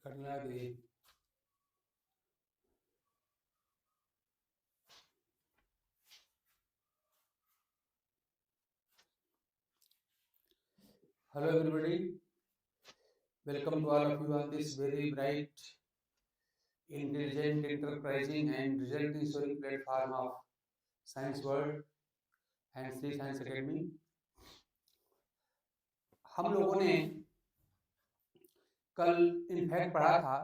करना दे। Hello everybody, welcome to all of you on this very bright, intelligent, enterprising and resulting story platform of Science World and Sri Science Academy। हम लोगों ने कल in fact पढ़ा था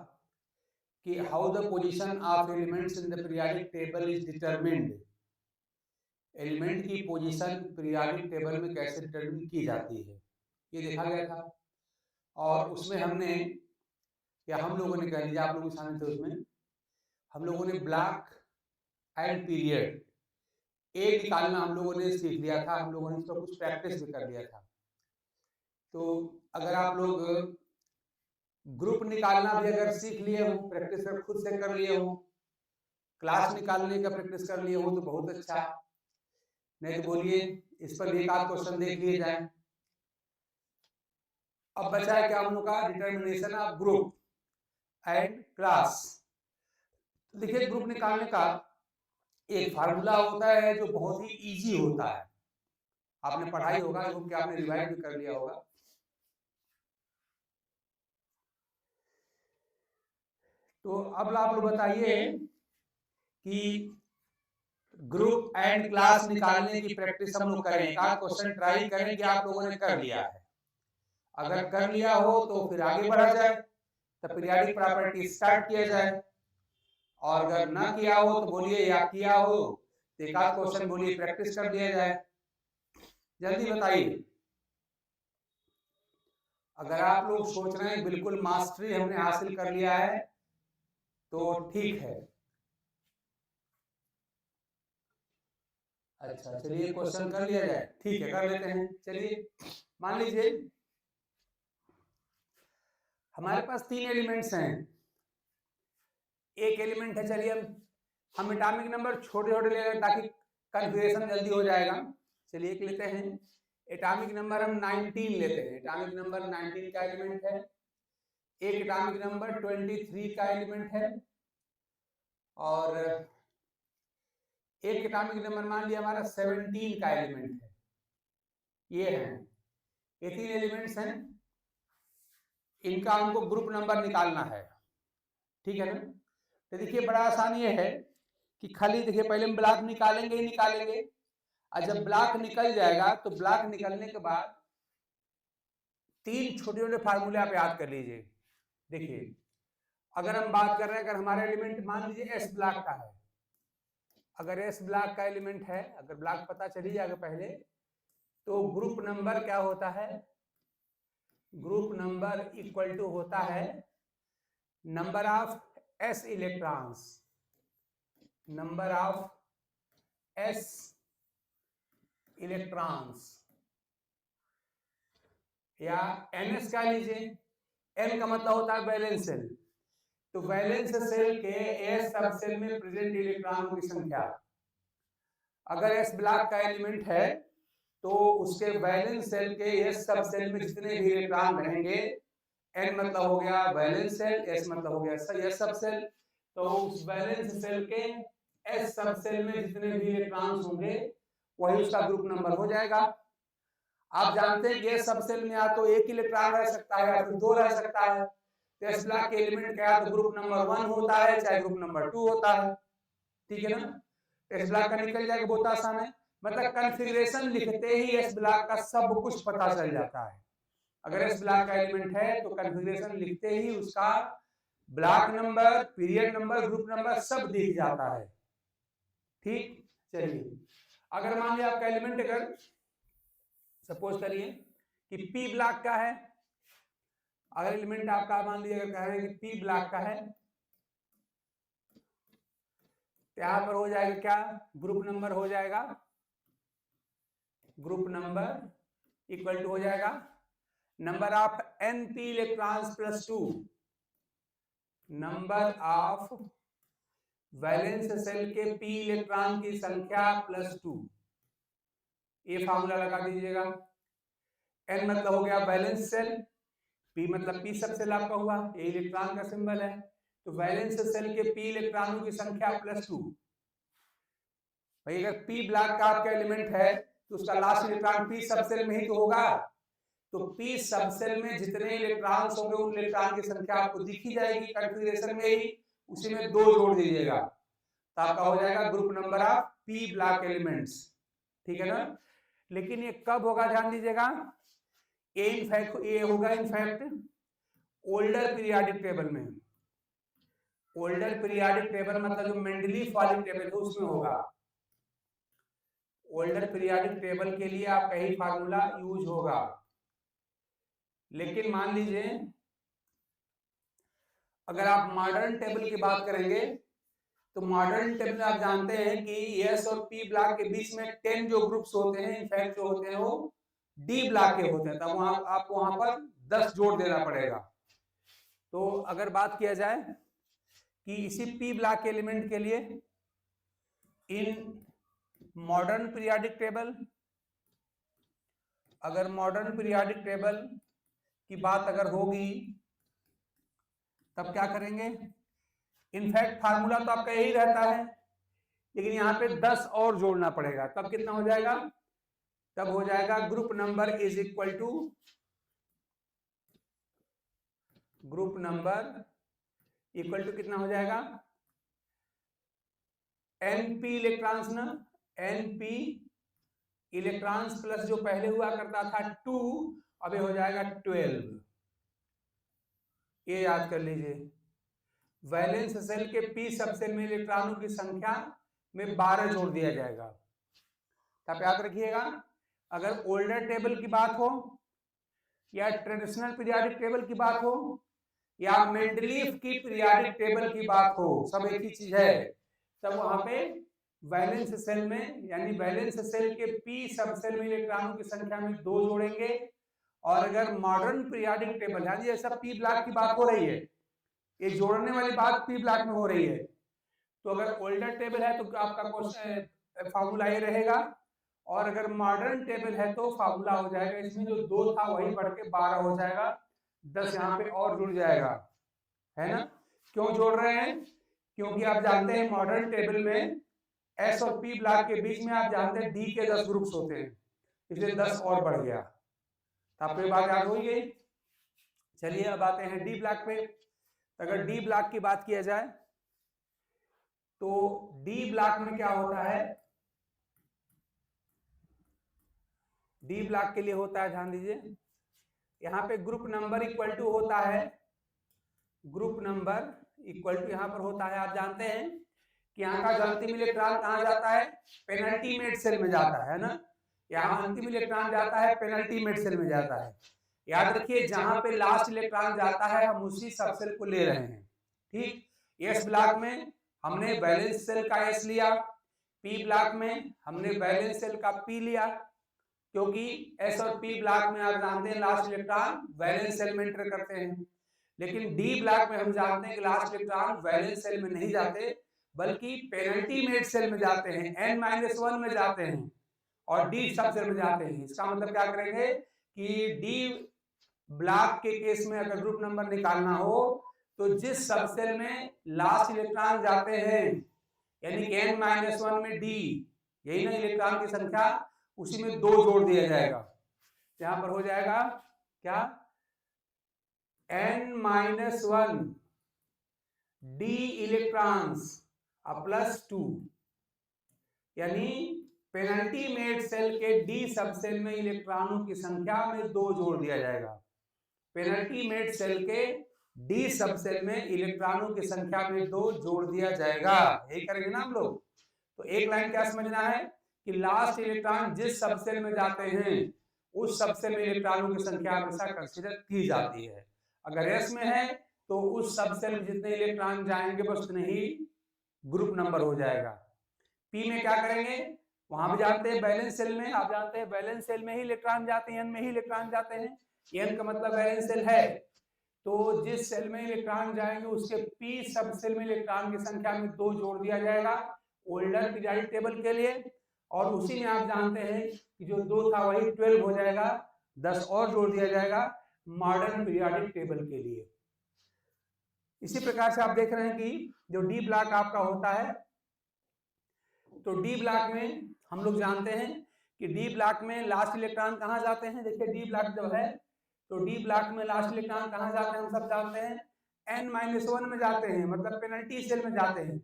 कि how the position of elements in the periodic table is determined. Element की position periodic table में कैसे डिटरमिन की जाती है ये देखा गया था। और उसमें हमने या हम लोगों ने कह लीजिए, आप लोग शामिल थे उसमें, हम लोगों ने ब्लॉक एंड पीरियड एक निकालना हम लोगों ने सीख लिया था। हम लोगों ने इसका कुछ प्रैक्टिस भी कर लिया था। तो अगर आप लोग ग्रुप निकालना भी अगर सीख लिए हो, प्रैक्टिस कर खुद से कर लिए हो, क्लास निकालने का प्रैक्टिस कर लिए हो तो बहुत अच्छा। नहीं तो बोलिए इस पर भी एक आध क्वेश्चन देख लिए जाए। अब बचा है क्या हम लोग का, determination of group and class. देखिए ग्रुप निकालने का एक फार्मूला होता है जो बहुत ही इजी होता है। आपने पढ़ाई होगा, जो कि आपने रिवाइज भी कर लिया होगा। तो अब आप लोग बताइए कि ग्रुप एंड क्लास निकालने की प्रैक्टिस हम लोग करें। का क्वेश्चन ट्राई करें कि आप लोगों ने कर लिया है। अगर कर लिया हो तो फिर आगे बढ़ा जाए, तो पीरियोडिक प्रॉपर्टी स्टार्ट किया जाए। और अगर ना किया हो तो बोलिए, या किया हो तो एक आध क्वेश्चन बोलिए, प्रैक्टिस कर दिया जाए। जल्दी बताइए। अगर आप लोग सोच रहे हैं बिल्कुल मास्टरी हमने हासिल कर लिया है तो ठीक है। अच्छा चलिए क्वेश्चन कर लिया जाए, ठीक है कर लेते हैं। चलिए मान लीजिए हमारे पास तीन एलिमेंट्स हैं। एक एलिमेंट है, चलिए हम एटॉमिक नंबर छोटे छोटे ले लें ताकि कन्फिगरेशन जल्दी हो जाएगा। चलिए एक लेते हैं, एटॉमिक नंबर हम 19 लेते हैं। एटॉमिक नंबर 19 का एलिमेंट है। एक एटॉमिक नंबर 23 का एलिमेंट है और एक एटॉमिक नंबर मान लिया हमारा 17 का एलिमेंट है। ये है, ये तीन एलिमेंट्स हैं। इनका हमको ग्रुप नंबर निकालना है, ठीक है ना। तो देखिए बड़ा आसान ये है कि खाली देखिए पहले हम ब्लॉक निकालेंगे ही निकालेंगे। और जब ब्लॉक निकल जाएगा तो ब्लॉक निकलने के बाद तीन छोटे छोटे फार्मूले आप याद कर लीजिए। देखिए अगर हम बात कर रहे हैं, अगर हमारा एलिमेंट मान लीजिए एस ब्लॉक का है, अगर एस ब्लॉक का एलिमेंट है, अगर ब्लॉक पता चली जाएगा पहले, तो ग्रुप नंबर क्या होता है, ग्रुप नंबर इक्वल टू होता है number of S electrons, number of S electrons, या एनएस का लीजिए। एन का मतलब होता है वैलेंस सेल, तो वैलेंस सेल के एस सब सेल में प्रेजेंट इलेक्ट्रॉनों की संख्या। अगर एस ब्लॉक का एलिमेंट है तो उसके वैलेंस सेल के एस सब सेल में जितने भी इलेक्ट्रॉन रहेंगे, एन मतलब हो गया वैलेंस सेल, एस मतलब हो गया एस सब सेल, तो उस वैलेंस सेल के एस सब सेल में जितने भी इलेक्ट्रॉन्स होंगे वही उसका ग्रुप नंबर हो जाएगा। आप जानते हैं कि एस सब सेल में या तो एक इलेक्ट्रॉन रह सकता है या फिर दो रह सकता है। तो एस ब्लॉक के एलिमेंट का तो ग्रुप नंबर 1 होता है, चाहे ग्रुप नंबर 2 होता है, ठीक है ना। एस ब्लॉक का निकल जाएगा, बहुत आसान है। मतलब कॉन्फ़िगरेशन लिखते ही एस ब्लॉक का सब कुछ पता चल जाता है। अगर एस ब्लॉक का एलिमेंट है तो कॉन्फ़िगरेशन लिखते ही उसका block number, period number, group number सब दिख जाता है, ठीक। चलिए अगर मान लिया आपका एलिमेंट, अगर सपोज करिए कि पी ब्लॉक का है, अगर एलिमेंट आपका मान लीजिए अगर कह रहे हैं कि पी ब्लॉक का है, यहां पर हो जाएगा क्या, ग्रुप नंबर हो जाएगा, ग्रुप नंबर इक्वल टू हो जाएगा number of N P electrons plus 2, number of valence shell के पी इलेक्ट्रॉन की संख्या प्लस 2। ये फार्मूला लगा दीजिएगा। एन मतलब हो गया वैलेंस सेल, पी मतलब पी सबसेल आपका हुआ, ये इलेक्ट्रॉन का सिंबल है। तो वैलेंस सेल के पी इलेक्ट्रॉनों की संख्या +2। भाई अगर पी ब्लॉक का आपका एलिमेंट है तो उसका लास्ट इलेक्ट्रॉन पी सबसेल में ही तो होगा। तो पी सबसेल में जितने इलेक्ट्रॉन्स होंगे उन इलेक्ट्रॉन की संख्या आपको दिखी जाएगी कॉन्फ़िगरेशन में ही, उसी में 2 जोड़ दीजिएगा तो आपका हो जाएगा group number of P block elements. ठीक है ना। लेकिन ये कब होगा ध्यान दीजिएगा, ये होगा इनफैक्ट ओल्डर पीरियोडिक टेबल में। ओल्डर पीरियोडिक टेबल मतलब जो मेंडलीफ वाली टेबल है उसमें होगा। ओल्डर पीरियोडिक टेबल के लिए आपका यही फार्मूला यूज होगा। लेकिन मान लीजिए अगर आप मॉडर्न टेबल की बात करेंगे तो मॉडर्न टेबल में आप जानते हैं कि एस और पी ब्लॉक के बीच में 10 जो ग्रुप्स होते हैं इनफैक्ट जो होते हैं वो डी ब्लॉक के होते हैं, तब वहां आपको वहां पर 10 जोड़ देना पड़ेगा। तो अगर बात किया जाए कि इसी पी ब्लॉक एलिमेंट के लिए इन मॉडर्न पीरियोडिक टेबल, अगर मॉडर्न पीरियोडिक टेबल की बात अगर होगी तब क्या करेंगे, इनफैक्ट फार्मूला तो आपका यही रहता है लेकिन यहाँ पे 10 और जोड़ना पड़ेगा। तब कितना हो जाएगा, तब हो जाएगा group number is equal to कितना हो जाएगा, np इलेक्ट्रॉन्स ना, np इलेक्ट्रॉन्स प्लस जो पहले हुआ करता था 2 अब ये हो जाएगा 12। ये याद कर लीजिए। वैलेंस सेल के पी सबसेल में इलेक्ट्रॉनों की संख्या में 12 जोड़ दिया जाएगा। आप याद रखिएगा अगर ओल्डर टेबल की बात हो या ट्रेडिशनल पीरियोडिक टेबल की बात हो या मेंडलीफ की पीरियोडिक टेबल की बात हो, सब एक ही चीज है। तब वहां पे वैलेंस सेल में यानी वैलेंस सेल के पी सबसेल में इलेक्ट्रॉनों की संख्या में 2 जोड़ेंगे। और अगर मॉडर्न पीरियोडिक टेबल यानी ऐसा पी ब्लॉक की बात हो रही है, ये जोड़ने वाली बात पी ब्लॉक में हो रही है, तो अगर ओल्डर टेबल है तो आपका क्वेश्चन फार्मूला ये रहेगा। और अगर मॉडर्न टेबल है तो फार्मूला हो जाएगा इसमें जो 2 था वही बढ़ के 12 हो जाएगा, 10 यहाँ पे और जुड़ जाएगा, है ना। क्यों जोड़ रहे हैं, क्योंकि आप जानते हैं मॉडर्न टेबल में एस और पी ब्लॉक के बीच में आप जानते हैं डी के 10 ग्रुप्स होते हैं, इसलिए 10 और बढ़ गया। तो आपको ये बात याद हो गई। चलिए अब आते हैं डी ब्लॉक पे। अगर डी ब्लॉक की बात किया जाए तो डी ब्लॉक में क्या होता है, डी ब्लॉक के लिए होता है ध्यान दीजिए, यहाँ पे ग्रुप नंबर इक्वल टू होता है, ग्रुप नंबर इक्वल टू यहाँ पर होता है, आप जानते हैं कि यहाँ का जो अंतिम इलेक्ट्रॉन कहाँ जाता है, पेनल्टीमेट सेल में जाता है ना। यहाँ अंतिम इलेक्ट्रॉन जाता है पेनल्टीमेट सेल में जाता है। याद रखिए जहां पे लास्ट इलेक्ट्रॉन जाता है हम उसी सबसेल को ले रहे हैं। ठीक, एस ब्लॉक में हमने वैलेंस सेल का एस लिया, पी ब्लॉक में हमने वैलेंस सेल का पी लिया, क्योंकि एस और पी ब्लॉक में आप जानते हैं लास्ट इलेक्ट्रॉन वैलेंस सेल में एंटर करते हैं। लेकिन डी ब्लॉक में हम जानते हैं कि लास्ट इलेक्ट्रॉन वैलेंस सेल में नहीं जाते बल्कि पेनल्टीमेट सेल में जाते हैं, n-1 में जाते हैं और डी सबसेल में जाते हैं। इसका मतलब क्या करेंगे कि डी ब्लॉक के केस में अगर ग्रुप नंबर निकालना हो तो जिस सबसेल में लास्ट इलेक्ट्रॉन जाते हैं यानी कि n-1 में डी, यही ना इलेक्ट्रॉन की संख्या, उसी में 2 जोड़ दिया जाएगा। यहां पर हो जाएगा क्या, n-1 डी इलेक्ट्रॉन्स +2, यानी पेनल्टीमेट सेल के डी सबसेल में इलेक्ट्रॉनों की संख्या में 2 जोड़ दिया जाएगा। पेनल्टीमेट सेल के डी सबसेल में इलेक्ट्रॉनों की संख्या में 2 जोड़ दिया जाएगा। यही करेंगे ना हम लोग। तो एक लाइन क्या समझना है कि लास्ट इलेक्ट्रॉन जिस सबसेल में जाते हैं उस सबसेल में इलेक्ट्रॉनों की संख्या हमेशा कंसीडर की जाती है। अगर एस में है तो उस सबसेल में जितने इलेक्ट्रॉन जाएंगे बस उतने ही ग्रुप नंबर हो जाएगा। पी में क्या करेंगे, वहां भी जानते हैं बैलेंस सेल में, आप जानते हैं बैलेंस सेल में ही इलेक्ट्रॉन जाते हैं, एन में ही इलेक्ट्रॉन जाते हैं, एन का मतलब बैलेंस सेल है। तो जिस सेल में इलेक्ट्रॉन जाएंगे उसके पी सब सेल में इलेक्ट्रॉन की संख्या में 2 जोड़ दिया जाएगा ओल्डर पीरियोडिक टेबल के लिए। और उसी में आप जानते हैं कि जो 2 था वही 12 हो जाएगा, 10 और जोड़ दिया जाएगा, मॉडर्न पीरियोडिक टेबल के लिए। इसी प्रकार से आप देख रहे हैं कि जो डी ब्लॉक आपका होता है, तो डी ब्लॉक में हम लोग जानते हैं कि डी ब्लॉक में लास्ट इलेक्ट्रॉन कहाँ जाते हैं। देखिए डी ब्लॉक जब है तो डी ब्लॉक में लास्ट इलेक्ट्रॉन कहाँ जाते हैं, हम सब जानते हैं n-1 में जाते हैं, मतलब पेनल्टी सेल में जाते हैं।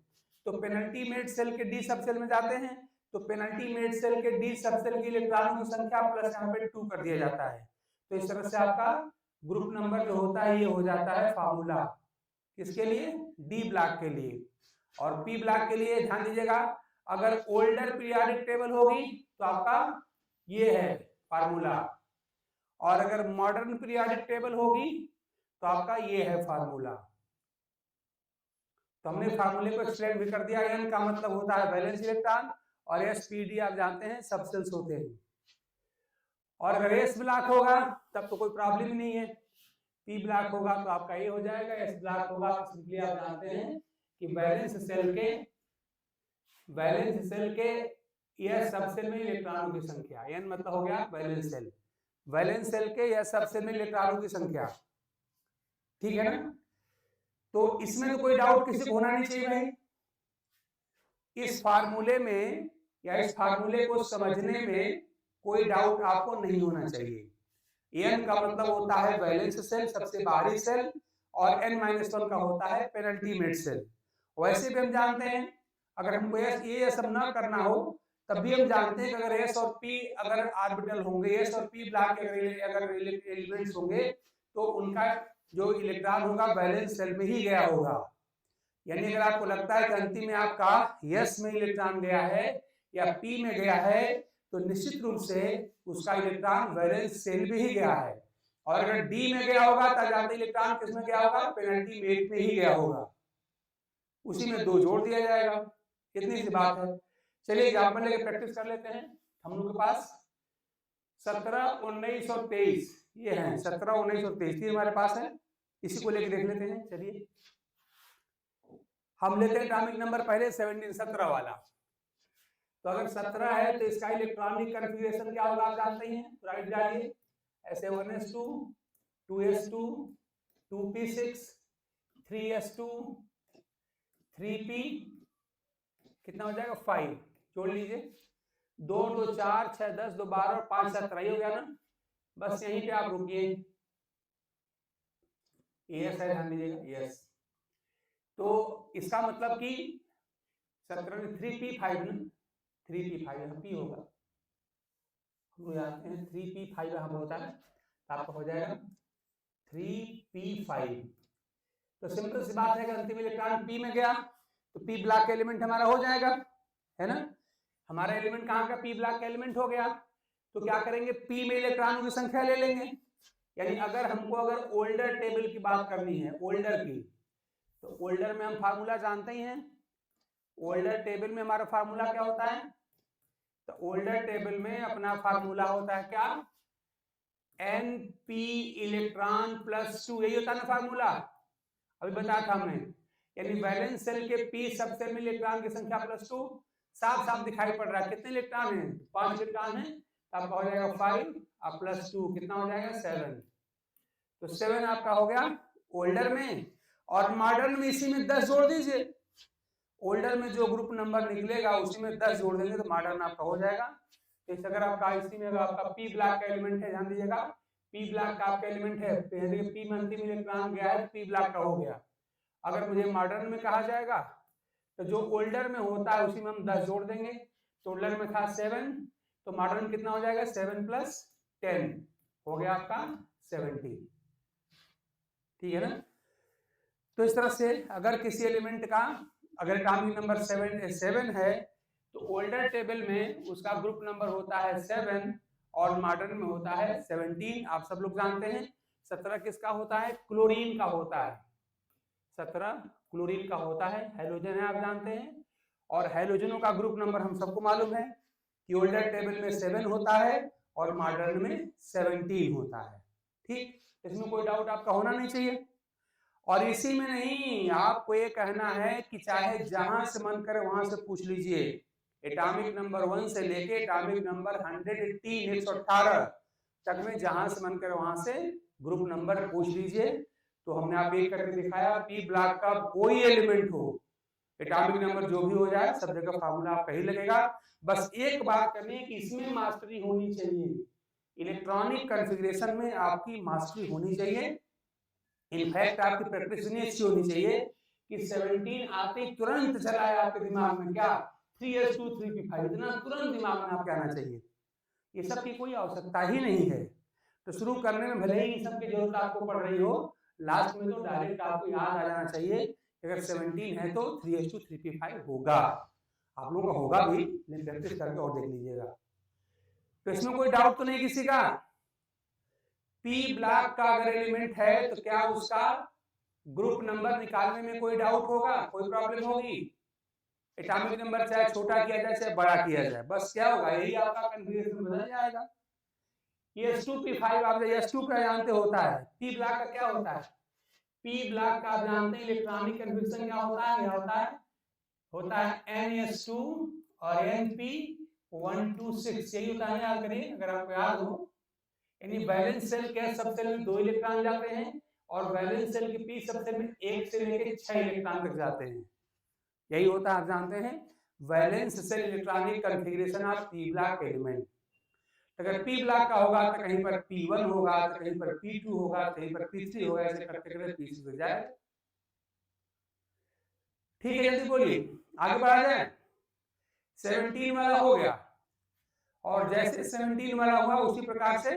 तो पेनल्टी मेड सेल के डी सब सेल में जाते हैं, तो पेनल्टी मेड सेल के डी सब सेल की इलेक्ट्रॉनों की संख्या प्लस यहाँ पे 2 कर दिया जाता है। तो इस तरह से आपका ग्रुप नंबर जो होता है ये हो जाता है फार्मूला किसके लिए, डी ब्लॉक के लिए। और पी ब्लॉक के लिए ध्यान दीजिएगा, अगर ओल्डर पीरियोडिक टेबल होगी तो आपका ये है फार्मूला, और अगर मॉडर्न पीरियोडिक टेबल होगी तो आपका ये है फार्मूला। तो हमने फार्मूले को एक्सप्लेन भी कर दिया। एन का मतलब होता है वैलेंस इलेक्ट्रॉन और एस पी डी आप जानते हैं सब सेल्स होते हैं। और अगर एस ब्लॉक होगा तब तो कोई प्रॉब्लम ही नहीं है, पी ब्लॉक होगा तो आपका ये हो जाएगा, एस ब्लॉक होगा तो सिंपली आप जानते हैं कि वैलेंस सेल के यह सब सेल में इलेक्ट्रॉनों की संख्या, एन मतलब हो गया वैलेंस सेल के यह सब सेल में इलेक्ट्रॉनों की संख्या, ठीक है ना। तो इसमें तो कोई डाउट किसी को होना नहीं चाहिए भाई। इस फार्मूले में या इस फार्मूले को समझने में कोई डाउट आपको नहीं होना चाहिए। एन का मतलब होता है वैलेंस सेल सबसे बाहरी सेल, और n-1 का होता है पेनल्टी मेड सेल। वैसे भी हम जानते हैं अगर हमको ये सब ना करना हो तब भी हम जानते हैं कि अगर एस और पी अगर ऑर्बिटल होंगे, एस और पी ब्लॉक अगर एलिमेंट्स होंगे तो उनका जो इलेक्ट्रॉन होगा वैलेंस सेल में ही गया होगा। यानी अगर आपको लगता है कि अंतिम में आपका यस में इलेक्ट्रॉन गया है या पी में गया है तो निश्चित रूप से उसका इलेक्ट्रॉन वैलेंस सेल में ही गया है। और अगर डी में गया होगा तो जानते इलेक्ट्रॉन किसमें गया होगा, पेनल्टी मेड में ही गया होगा, उसी में 2 जोड़ दिया जाएगा। इतनी सी बात है। चलिए एग्जाम्पल लेके प्रैक्टिस कर लेते हैं। हम लोग के पास 17, 19 और 23 ये हैं, 17, 19 और 23 हमारे पास है। इसी को लेके देख लेते हैं। चलिए हम लेते हैं एटॉमिक नंबर पहले 17 वाला। तो अगर 17 है तो इसका इलेक्ट्रॉनिक कन्फिगरेशन क्या होगा आप जानते हैं, तो राइट डालिए SA1S2 2S2 2P6 3S2 3P कितना हो जाएगा 5, जोड़ लीजिए 2 2 4 6 10 2 12 और 5 17 हो गया ना। बस यहीं पे आप रुकिए। यस है, ध्यान दीजिएगा यस। तो इसका मतलब कि 17 में 3P5 ना, 3P5 यहाँ P होगा, हम जानते हैं 3P5 यहाँ होता है, तो आपका हो जाएगा 3P5। तो सिंपल सी बात है कि अंतिम इलेक्ट्रॉन P में गया तो P ब्लॉक का एलिमेंट हमारा हो जाएगा, है ना। हमारा एलिमेंट कहाँ का, P ब्लॉक का एलिमेंट हो गया। तो क्या करेंगे, P में इलेक्ट्रॉनों की संख्या ले लेंगे। यानी अगर हमको अगर ओल्डर टेबल की बात करनी है, ओल्डर की, तो ओल्डर में हम फार्मूला जानते ही हैं। ओल्डर टेबल में हमारा फार्मूला क्या होता है, तो ओल्डर टेबल में अपना फार्मूला होता है क्या, Np इलेक्ट्रॉन प्लस 2, यही होता है ना फार्मूला, अभी बताया था हमने। यानी वैलेंस सेल के P सब सेल में इलेक्ट्रॉन की संख्या प्लस 2, साफ साफ दिखाई पड़ रहा है। कितने इलेक्ट्रॉन हैं, 5 इलेक्ट्रॉन हैं, तो आपका हो जाएगा 5 और प्लस 2 कितना हो जाएगा 7। तो 7 आपका हो गया ओल्डर में, और मॉडर्न में इसी में 10 जोड़ दीजिए। ओल्डर में जो ग्रुप नंबर निकलेगा उसी में 10 जोड़ देंगे तो मॉडर्न आपका हो जाएगा। तो इस अगर आपका इसी में अगर आपका P ब्लॉक का एलिमेंट है, ध्यान दीजिएगा P ब्लॉक का आपका एलिमेंट है, तो यदि P में अंतिम इलेक्ट्रॉन गया है P ब्लॉक का हो गया। अगर मुझे मॉडर्न में कहा जाएगा तो जो ओल्डर में होता है उसी में हम 10 जोड़ देंगे। तो ओल्डर में था 7, तो मॉडर्न कितना हो जाएगा 7 + 10 हो गया आपका 70, ठीक है ना। तो इस तरह से अगर किसी एलिमेंट का अगर एटॉमिक नंबर 7 है तो ओल्डर टेबल में उसका ग्रुप नंबर होता है 7 और मॉडर्न में होता है 17। आप सब लोग जानते हैं 17 किसका होता है, क्लोरीन का होता है, 17 क्लोरीन का होता है, हेलोजन है आप जानते हैं। और हेलोजनों का ग्रुप नंबर हम सबको मालूम है कि ओल्डर टेबल में 7 होता है और मॉडर्न में 17 होता है, ठीक। इसमें कोई डाउट आपका होना नहीं चाहिए। और इसी में नहीं, आपको ये कहना है कि चाहे जहां से मन करे वहां से पूछ लीजिए, एटॉमिक नंबर 1 से लेके एटॉमिक नंबर 118 तक में जहां से मन करे वहां से ग्रुप नंबर पूछ लीजिए। तो हमने आप एक करके दिखाया, पी ब्लॉक का कोई एलिमेंट हो, एटॉमिक नंबर जो भी हो जाए, सब जगह फार्मूला आपका ही लगेगा। बस एक बात करनी है कि इसमें मास्टरी होनी चाहिए, इलेक्ट्रॉनिक कॉन्फ़िगरेशन में आपकी मास्टरी होनी चाहिए। इनफैक्ट आपकी प्रैक्टिस इतनी अच्छी होनी चाहिए कि 17 आते ही तुरंत चला आए आपके दिमाग में, क्या 3s2 3p5, इतना तुरंत दिमाग में आपके आना चाहिए। ये सब की कोई आवश्यकता ही नहीं है। तो शुरू करने में भले ही इन सब की जरूरत आपको पड़ रही हो, लास्ट में तो डायरेक्ट आपको याद आ जाना चाहिए अगर 17 है तो 3s2 3p5 होगा। आप लोगों का होगा भी, लेकिन प्रैक्टिस करके और देख लीजिएगा। तो इसमें कोई डाउट तो नहीं किसी का? पी ब्लॉक का अगर एलिमेंट है तो क्या उसका ग्रुप नंबर निकालने में कोई डाउट होगा, कोई प्रॉब्लम होगी? एटॉमिक नंबर चाहे छोटा किया जाए चाहे बड़ा किया जाए, बस क्या होगा, यही आपका कन्फिग्रेशन बदल जाएगा। s2p5 आप s2 का जानते होता है, पी ब्लॉक का क्या होता है? पी ब्लॉक का आप जानते हैं इलेक्ट्रॉनिक कन्फिग्रेशन क्या होता है? होता है ns2 और np126, यही होता है। याद करिए अगर आपको याद हो, यानी वैलेंस सेल के सब सेल में 2 इलेक्ट्रॉन जाते हैं और वैलेंस सेल के पी सब सेल में 1 से लेकर 6 इलेक्ट्रॉन तक जाते हैं। यही होता है, आप जानते हैं, valence shell electronic configuration of P block element. अगर पी ब्लॉक का होगा तो कहीं पर p1 होगा, तो कहीं पर p2 होगा, कहीं पर p3 होगा, ऐसे करते करते p6 हो जाए। ठीक है, जल्दी बोलिए, आगे बढ़ा जाए। 17 वाला हो गया, और जैसे 17 वाला हुआ उसी प्रकार से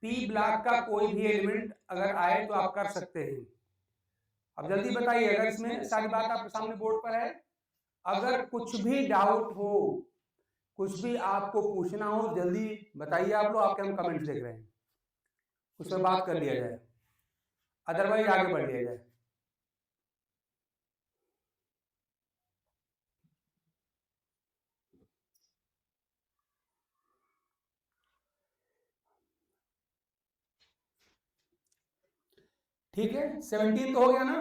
पी ब्लॉक का कोई भी एलिमेंट अगर आए तो आप कर सकते हैं। अब जल्दी बताइए, अगर इसमें सारी बात आपके सामने बोर्ड पर है, अगर कुछ भी डाउट हो, कुछ भी आपको पूछना हो, जल्दी बताइए। आप लोग, आपके हम कमेंट्स देख रहे हैं, उस पर बात कर लिया जाए, अदरवाइज आगे बढ़ लिया जाए। ठीक है, 17 तो हो गया ना?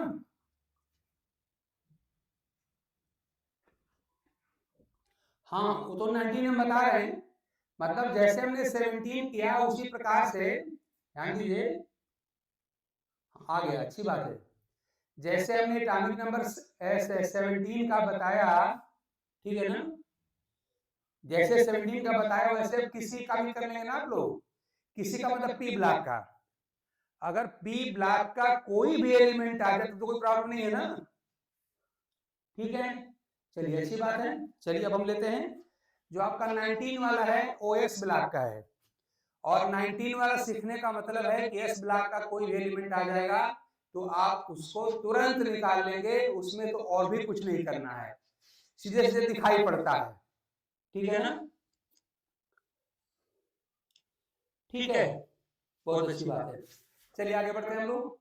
हाँ, वो तो 19 हम बता रहे हैं, मतलब जैसे हमने 17 किया उसी प्रकार से, ध्यान दीजिए, आ गया, अच्छी बात है। जैसे हमने एटॉमिक नंबर 17 का बताया, ठीक है ना, जैसे 17 का बताया वैसे किसी का भी कर लेंगे ना आप लोग। किसी का मतलब पी ब्लॉक का, अगर पी ब्लॉक का कोई भी एलिमेंट आ जाए तो कोई प्रॉब्लम नहीं है ना, ठीक है। चलिए, अच्छी बात है। चलिए अब हम लेते हैं जो आपका 19 वाला है, ओएस ब्लॉक का है। और 19 वाला सीखने का मतलब है कि एस ब्लॉक का कोई भी एलिमेंट आ जाएगा तो आप उसको तुरंत निकाल लेंगे, उसमें तो और भी कुछ नहीं करना है, सीधे सीधे दिखाई पड़ता है, ठीक है ना? ठीक है, बहुत अच्छी बात है। चलिए आगे बढ़ते हैं हम लोग,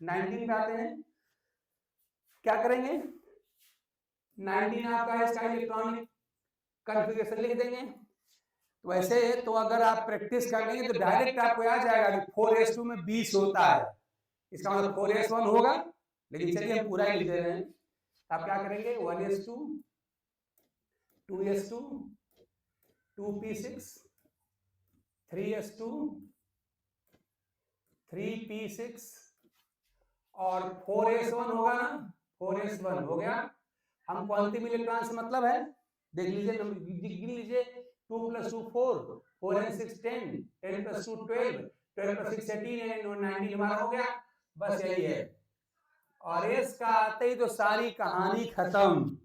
19 पे आते हैं। क्या करेंगे? 19 आपका है, इसका इलेक्ट्रॉनिक कॉन्फ़िगरेशन लिख देंगे। तो वैसे तो अगर आप प्रैक्टिस कर लेंगे तो डायरेक्ट आपको याद जाएगा कि 4s2 में 20 होता है, इसका मतलब 4s1 होगा, लेकिन चलिए हम पूरा ही लिख दे रहे हैं। आप क्या करेंगे? 1s2 2s2 2p6 3s2 3p6 और 4s1 होगा ना, 4s1 हो गया। हमको अंतिम इलेक्ट्रॉन से मतलब है, देख लीजिए, गिन लीजिए, 2 + 2 4, 4 and 6 10, 10 + 2 12, 12 + 6 18 और 19 हमारा हो गया। बस यही है, और एस का आते ही तो सारी कहानी खत्म।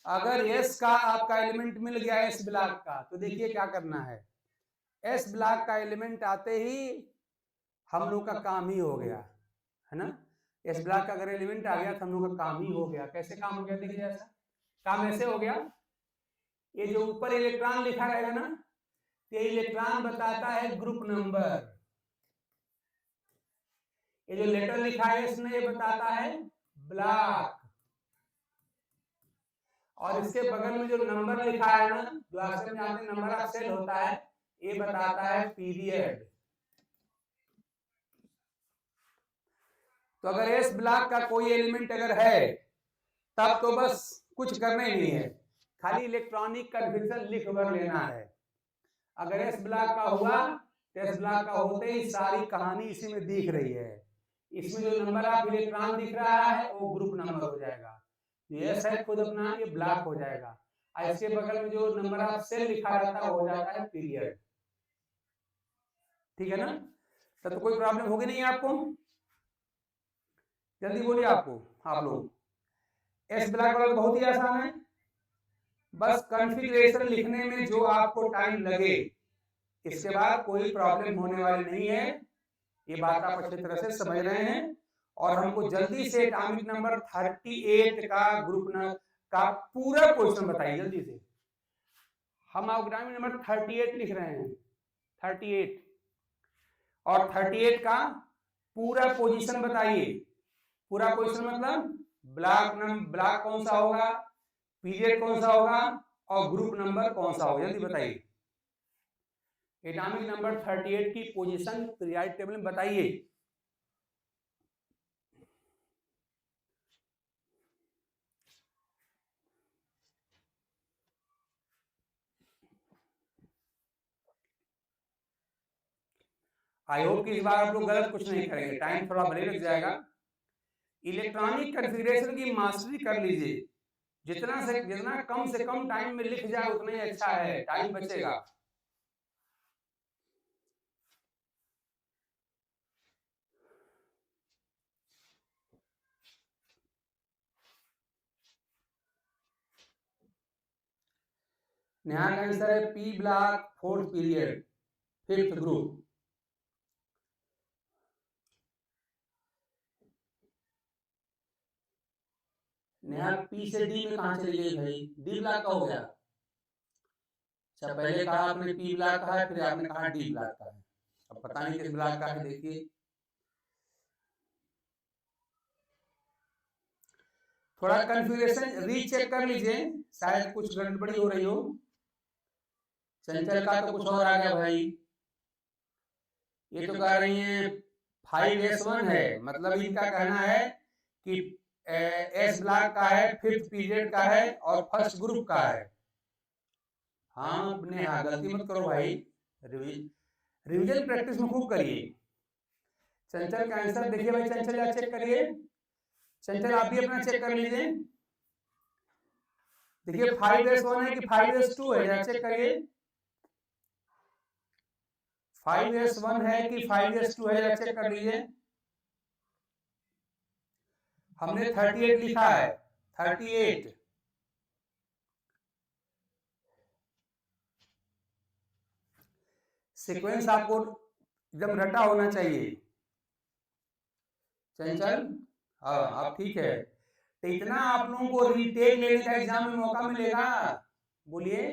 अगर एस का आपका एलिमेंट मिल गया एस ब्लॉक का, तो देखिए क्या करना है। एस ब्लॉक का एलिमेंट आते ही हम लोग का काम ही हो गया, है ना? एस ब्लॉक का अगर एलिमेंट आ गया तो हम लोग का काम ही हो गया। कैसे काम हो गया? देखिए, ऐसा काम ऐसे हो गया, ये जो ऊपर इलेक्ट्रॉन लिखा रहेगा ना, ये इलेक्ट्रॉन बताता है ग्रुप नंबर, ये जो लेटर लिखा है इसमें ये बताता है ब्लॉक, और इसके बगल में जो नंबर लिखा है ना, जो अक्सर जानते हैं नंबर ऑफ सेल होता है, ये बताता है पीरियड। तो अगर एस ब्लॉक का कोई एलिमेंट अगर है तब तो बस कुछ करना ही नहीं है, खाली इलेक्ट्रॉनिक कन्फिग्रेशन लिख भर लेना है। अगर एस ब्लॉक का हुआ एस ब्लॉक का होते ही सारी कहानी इसी में दिख रही है। इसमें जो नंबर ऑफ इलेक्ट्रॉन दिख रहा है वो ग्रुप नंबर हो जाएगा, एस है खुद अपना ये ब्लॉक हो जाएगा, और इसके बगल में जो नंबर ऑफ सेल लिखा रहता है वो हो जाता है पीरियड। ठीक है ना? तो कोई प्रॉब्लम होगी नहीं आपको? जल्दी बोलिए आपको, आप लोग। एस ब्लॉक वाला बहुत ही आसान है, बस कॉन्फ़िगरेशन लिखने में जो आपको टाइम लगे, इसके बाद कोई प्रॉब्लम होने वाली नहीं है। ये बात आप अच्छी तरह से समझ रहे हैं। और हमको जल्दी से एटॉमिक नंबर 38 का ग्रुप का पूरा क्वेश्चन बताइए जल्दी से। हम एटॉमिक नंबर 38 लिख रहे हैं, 38, और 38 का पूरा पोजीशन बताइए। पूरा क्वेश्चन मतलब ब्लॉक कौन सा होगा, पीरियड कौन सा होगा, और ग्रुप नंबर कौन सा होगा, जल्दी बताइए। एटॉमिक नंबर 38 की पोजीशन पीरियोडिक टेबल में बताइए। आई होप कि इस बार आप लोग गलत कुछ नहीं करेंगे, टाइम थोड़ा भले लग जाएगा। इलेक्ट्रॉनिक कॉन्फ़िगरेशन की मास्टरी कर लीजिए, जितना कम से कम टाइम में लिख जाए उतना ही अच्छा है, टाइम बचेगा। नेहा का आंसर है P block, fourth period, fifth group. Neha P से डी में कहां चली गई भाई? डी ब्लॉक का हो गया। अच्छा, पहले कहा आपने पी ब्लॉक का है, फिर आपने कहा डी ब्लॉक का है। अब पता नहीं किस ब्लॉक का है, देखिए थोड़ा कॉन्फ़िगरेशन रीचेक कर लीजिए, शायद कुछ गड़बड़ी हो रही हो। चंचल का तो कुछ और आ गया भाई, ये तो कह रही हैं 5s1 है, मतलब इनका कहना है कि एस ब्लॉक का है, फिफ्थ पीरियड का है और फर्स्ट ग्रुप का है। हाँ नेहा गलती मत करो भाई, रिवीजन प्रैक्टिस में खूब करिए। चंचल का आंसर देखिए भाई, चंचल चेक करिए, चंचल आप भी अपना चेक कर लीजिए। देखिए 5s1 है कि 5s2 है, चेक करिए। 5s1 है कि 5s2 है, चेक कर लीजिए। हमने 38 लिखा है, 38। सीक्वेंस आपको एकदम रटा होना चाहिए। चंचल हाँ आप ठीक है, तो इतना आप लोगों को रीटेक लेने का एग्जाम में मौका मिलेगा। बोलिए,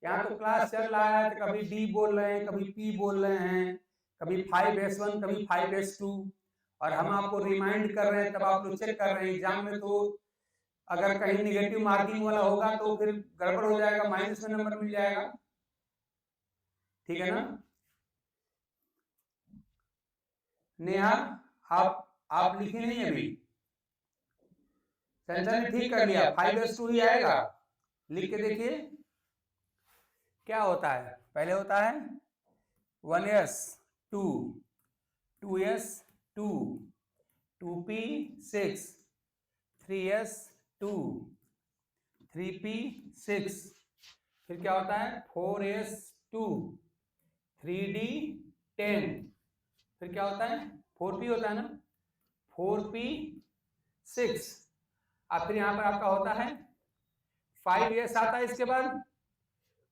यहाँ तो क्लास चल रहा है तो कभी डी बोल रहे हैं, कभी पी बोल रहे हैं, कभी 5s1, कभी 5s2, और हम आपको रिमाइंड कर रहे हैं, तब आप लोग चेक कर रहे हैं। एग्जाम में तो अगर कहीं निगेटिव मार्किंग वाला होगा तो फिर गड़बड़ हो जाएगा, माइनस में नंबर मिल जाएगा। ठीक है ना? नेहा आप लिखे नहीं अभी, चंचल ने ठीक कर लिया, 5s2 ही आएगा। लिख के देखिए क्या होता है। पहले होता है 1s2, 2s2, 2p6, 3s2, 3p6, फिर क्या होता है 4s2, 3d10, फिर क्या होता है 4p होता है ना, 4p6, अब फिर यहाँ पर आपका होता है 5s आता है इसके बाद।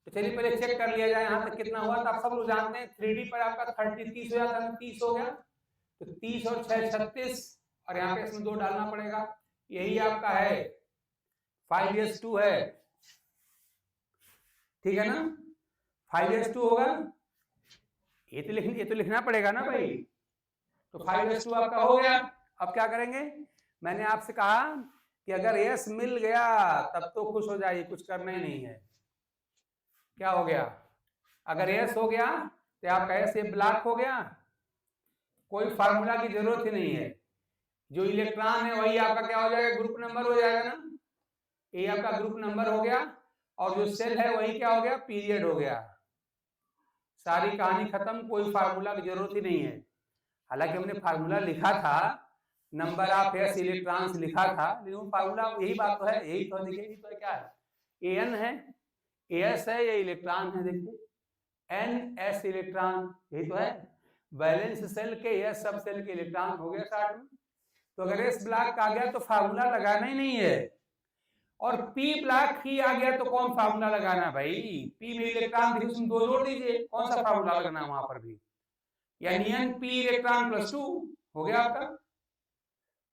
तो चलिए पहले चेक कर लिया जाए यहाँ तक कितना हुआ। तो आप सब लोग जानते हैं 3D पर आपका 30 हो जाता है, 30 हो गया, तो 30 और 6 36, और यहाँ पे इसमें 2 डालना पड़ेगा, यही आपका है 5s2 है। ठीक है ना? 5s2 होगा, ये तो लिखना पड़ेगा ना भाई। तो 5s2 आपका हो गया। अब क्या करेंगे? मैंने आपसे कहा कि अगर एस मिल गया तब तो खुश हो जाइए, कुछ करना ही नहीं है। क्या हो गया? अगर एस हो गया तो आपका एस ये ब्लॉक हो गया, कोई फार्मूला की जरूरत ही नहीं है। जो इलेक्ट्रॉन है वही आपका क्या हो जाएगा, ग्रुप नंबर हो जाएगा ना, ये आपका ग्रुप नंबर हो गया, और जो सेल है वही क्या हो गया, पीरियड हो गया। सारी कहानी खत्म, कोई फार्मूला की जरूरत ही नहीं है। हालांकि हमने फार्मूला लिखा था, नंबर ऑफ एस इलेक्ट्रॉन्स लिखा था, लेकिन फार्मूला यही बात तो है, यही तो देखिए, यही तो क्या है, एन है, एस है, ये इलेक्ट्रॉन है, देखिए एन एस इलेक्ट्रॉन, यही तो है। वैलेंस सेल के एस सब सेल के इलेक्ट्रॉन हो गया 60 में। तो अगर एस ब्लॉक आ गया तो फार्मूला लगाना ही नहीं है, और पी ब्लॉक ही आ गया तो कौन फार्मूला लगाना भाई। पी में इलेक्ट्रॉन देखिए, उसमें 2 जोड़ दीजिए, कौन सा फार्मूला लगाना वहां पर भी, यानी एन पी इलेक्ट्रॉन प्लस 2 हो गया आपका।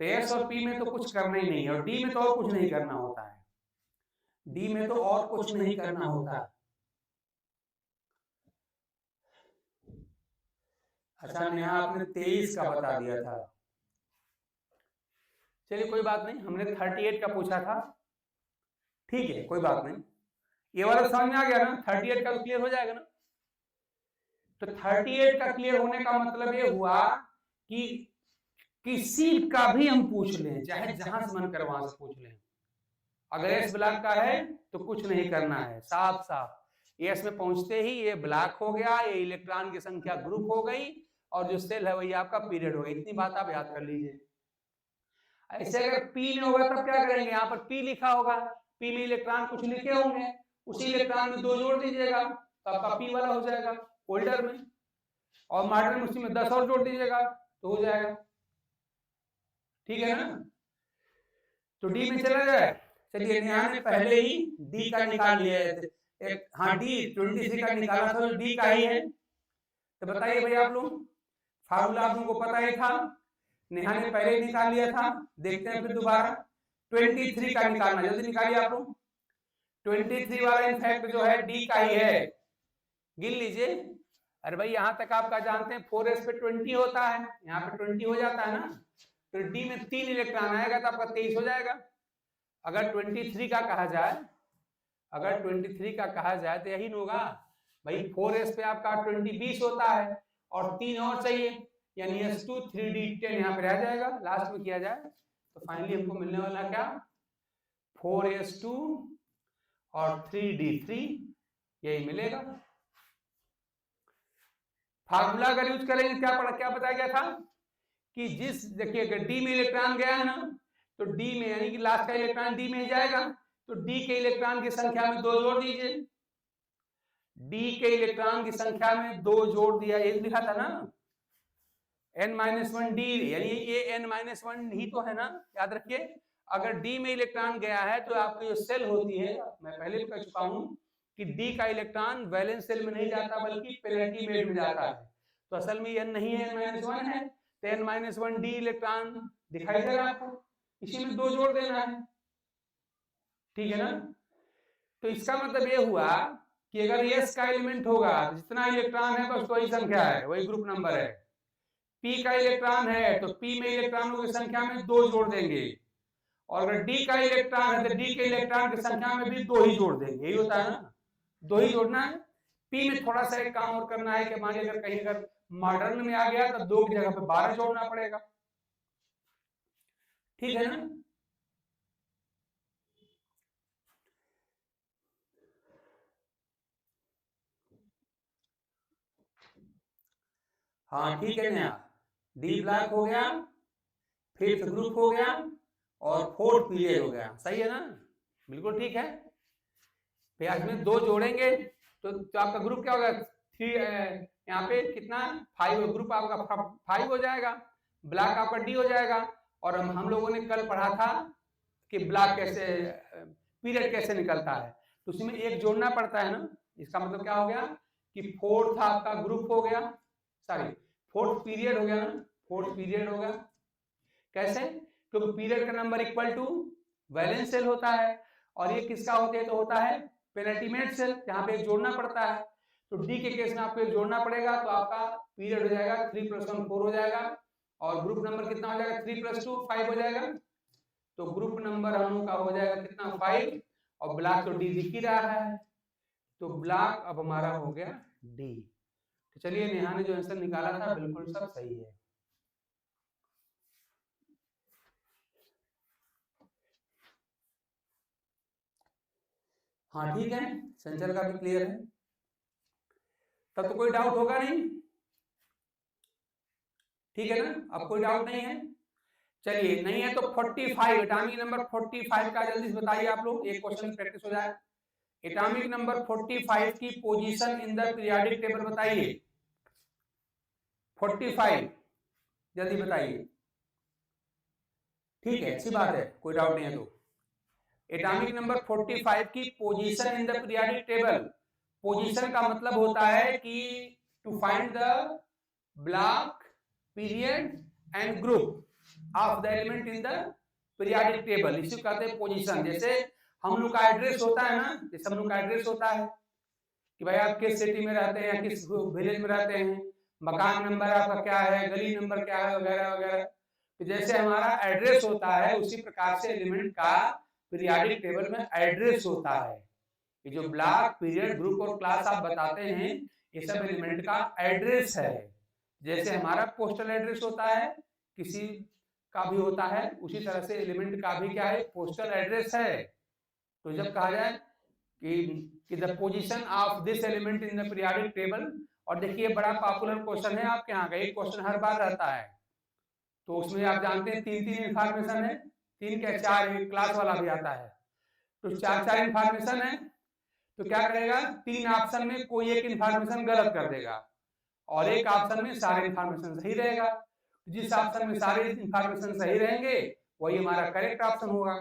तो एस और पी में तो कुछ करना ही नहीं है, और डी में तो और कुछ नहीं करना होता है, डी में तो और कुछ नहीं करना होता है। अच्छा नेहा आपने 23 का बता दिया था, चलिए कोई बात नहीं, हमने 38 का पूछा था, ठीक है कोई बात नहीं, ये वाला समझ में आ गया ना, 38 का तो क्लियर हो जाएगा ना। तो 38 का क्लियर होने का मतलब ये हुआ कि किसी का भी हम पूछ लें, चाहे जहां से मन कर वहां से पूछ लें, अगर एस ब्लॉक का है तो कुछ नहीं करना है, साफ साफ एस में पहुंचते ही ये ब्लॉक हो गया, ये इलेक्ट्रॉन की संख्या ग्रुप हो गई, और जो सेल है वही आपका पीरियड हो गई। इतनी बात आप याद कर लीजिए। ऐसे अगर पी में होगा तब क्या करेंगे, यहाँ पर पी लिखा होगा, पी में इलेक्ट्रॉन कुछ लिखे होंगे, उसी इलेक्ट्रॉन में 2 जोड़ दीजिएगा तो आपका पी वाला हो जाएगा होल्डर में, और मॉडर्न में उसी में 10 और जोड़ दीजिएगा तो हो जाएगा, ठीक है ना। तो डी में चला जाए, चलिए यहाँ ने पहले ही डी का निकाल लिया है, एक हाँ डी 23 का निकाला था, जो डी का ही है। तो बताइए भैया आप लोग, फार्मूला आप लोगों को पता ही था, नेहा ने पहले ही निकाल लिया था, देखते हैं फिर दोबारा 23 का निकालना, जल्दी निकालिए आप लोग। 23 वाला इनफैक्ट जो है डी का ही है, गिन लीजिए। अरे भाई यहाँ तक आपका जानते हैं 4s पे 20 होता है, यहाँ पे 20 हो जाता है ना, तो डी में 3 इलेक्ट्रॉन आएगा तो आपका 23 हो जाएगा। अगर 23 का कहा जाए, अगर 23 का कहा जाए तो यही होगा भाई, 4s पे आपका 20 होता है, और 3 और चाहिए, यानी s2 3d10 यहाँ पे रह जाएगा, लास्ट में किया जाए तो फाइनली हमको मिलने वाला क्या, 4s2 और 3d3, यही मिलेगा। फार्मूला अगर यूज करेंगे क्या बताया गया था कि जिस देखिए अगर डी में इलेक्ट्रॉन गया है ना, तो डी में यानी कि लास्ट का इलेक्ट्रॉन डी में ही जाएगा, तो डी के इलेक्ट्रॉन की संख्या में 2 जोड़ दीजिए, डी के इलेक्ट्रॉन की संख्या में 2 जोड़ दिया, ये लिखा था ना n-1 डी, यानी ये n-1 ही तो है ना, याद रखिए। अगर डी में इलेक्ट्रॉन गया है तो आपकी जो सेल होती है, मैं पहले भी कह चुका हूं कि डी का इलेक्ट्रॉन वैलेंस सेल में नहीं जाता बल्कि पेनल्टीमेट में जाता है, तो असल में n नहीं है, n-1 है, तो n-1 डी इलेक्ट्रॉन दिखाई दे रहा आपको, इसी में 2 जोड़ देना है, ठीक है ना। तो इसका मतलब ये हुआ कि अगर s का एलिमेंट होगा तो जितना इलेक्ट्रॉन है बस वही संख्या है, वही ग्रुप नंबर है। p का इलेक्ट्रॉन है तो p में इलेक्ट्रॉनों की संख्या में 2 जोड़ देंगे, और अगर d का इलेक्ट्रॉन है तो d के इलेक्ट्रॉन की संख्या में भी 2 ही जोड़ देंगे, यही होता है ना, 2 ही जोड़ना है। p में थोड़ा सा एक काम और करना है कि मान लीजिए अगर कहीं अगर मॉडर्न में आ गया तो 2 की जगह पे 12 जोड़ना पड़ेगा, ठीक है ना। हाँ ठीक है ना, डी ब्लॉक हो गया, फिफ्थ ग्रुप हो गया, और फोर्थ पीरियड हो गया, सही है ना, बिल्कुल ठीक है। फिर इसमें 2 जोड़ेंगे तो आपका ग्रुप क्या होगा, 3, यहाँ पे कितना 5, ग्रुप आपका 5 हो जाएगा, ब्लॉक आपका डी हो जाएगा। और हम लोगों ने कल पढ़ा था कि ब्लॉक कैसे पीरियड कैसे निकलता है, तो उसमें 1 जोड़ना पड़ता है ना, इसका मतलब क्या हो गया कि फोर्थ आपका ग्रुप हो गया, सॉरी फोर्थ पीरियड हो गया ना, फोर्थ पीरियड होगा। कैसे, क्योंकि पीरियड का number equal to valence shell होता है, और ये किसका होता है, तो होता है पेनल्टीमेट सेल, यहाँ पे एक जोड़ना पड़ता है। तो डी के केस में आपको एक जोड़ना पड़ेगा, तो आपका पीरियड हो जाएगा 3 + 1 4 हो जाएगा, और ग्रुप नंबर कितना हो जाएगा 3 + 2 5 हो जाएगा। तो ग्रुप नंबर हम लोग का हो जाएगा कितना 5, और ब्लॉक तो डी दिख ही रहा है, तो ब्लॉक अब हमारा हो गया डी। तो चलिए नेहा ने जो आंसर निकाला था बिल्कुल सब सही है। हाँ ठीक है, संचल का भी क्लियर है। तब तो कोई डाउट होगा नहीं, ठीक है ना, अब कोई डाउट नहीं है। चलिए नहीं है तो 45 एटॉमिक नंबर 45 का जल्दी से बताइए आप लोग, एक क्वेश्चन प्रैक्टिस हो जाए। एटॉमिक नंबर 45 की position in the periodic table बताइए, 45 जल्दी बताइए। ठीक है, अच्छी बात है, कोई डाउट नहीं है तो। एटॉमिक नंबर 45 की position in the periodic table, position का मतलब होता है कि to find the block period and group of the element in the periodic table, इसी को कहते हैं पोजीशन। जैसे हम लोग का एड्रेस होता है ना, जैसे हम लोग का एड्रेस होता है कि भाई आप किस सिटी में रहते हैं, किस विलेज में रहते हैं, मकान नंबर आपका क्या है, गली नंबर क्या है, वगैरह वगैरह। तो जैसे हमारा एड्रेस होता है उसी प्रकार से एलिमेंट का पीरियोडिक टेबल में एड्रेस होता है। ये जो ब्लॉक पीरियड ग्रुप और क्लास आप बताते हैं ये सब एलिमेंट का एड्रेस है। जैसे हमारा पोस्टल एड्रेस होता है, किसी का भी होता है, उसी तरह से एलिमेंट का भी क्या है, पोस्टल एड्रेस है। तो जब कहा जाए कि the position of this element in the periodic table, और देखिए बड़ा पॉपुलर क्वेश्चन है आपके यहाँ का, एक क्वेश्चन हर बार रहता है, तो उसमें आप जानते हैं 3-3 इंफॉर्मेशन है, 3 क्या 4, क्लास वाला भी आता है, तो 4-4 इंफॉर्मेशन है। तो क्या करेगा, 3 ऑप्शन में कोई एक इंफॉर्मेशन गलत कर देगा और एक ऑप्शन में सारे इंफॉर्मेशन सही रहेगा। जिस ऑप्शन में सारे इंफॉर्मेशन सही रहेंगे वही हमारा करेक्ट ऑप्शन होगा।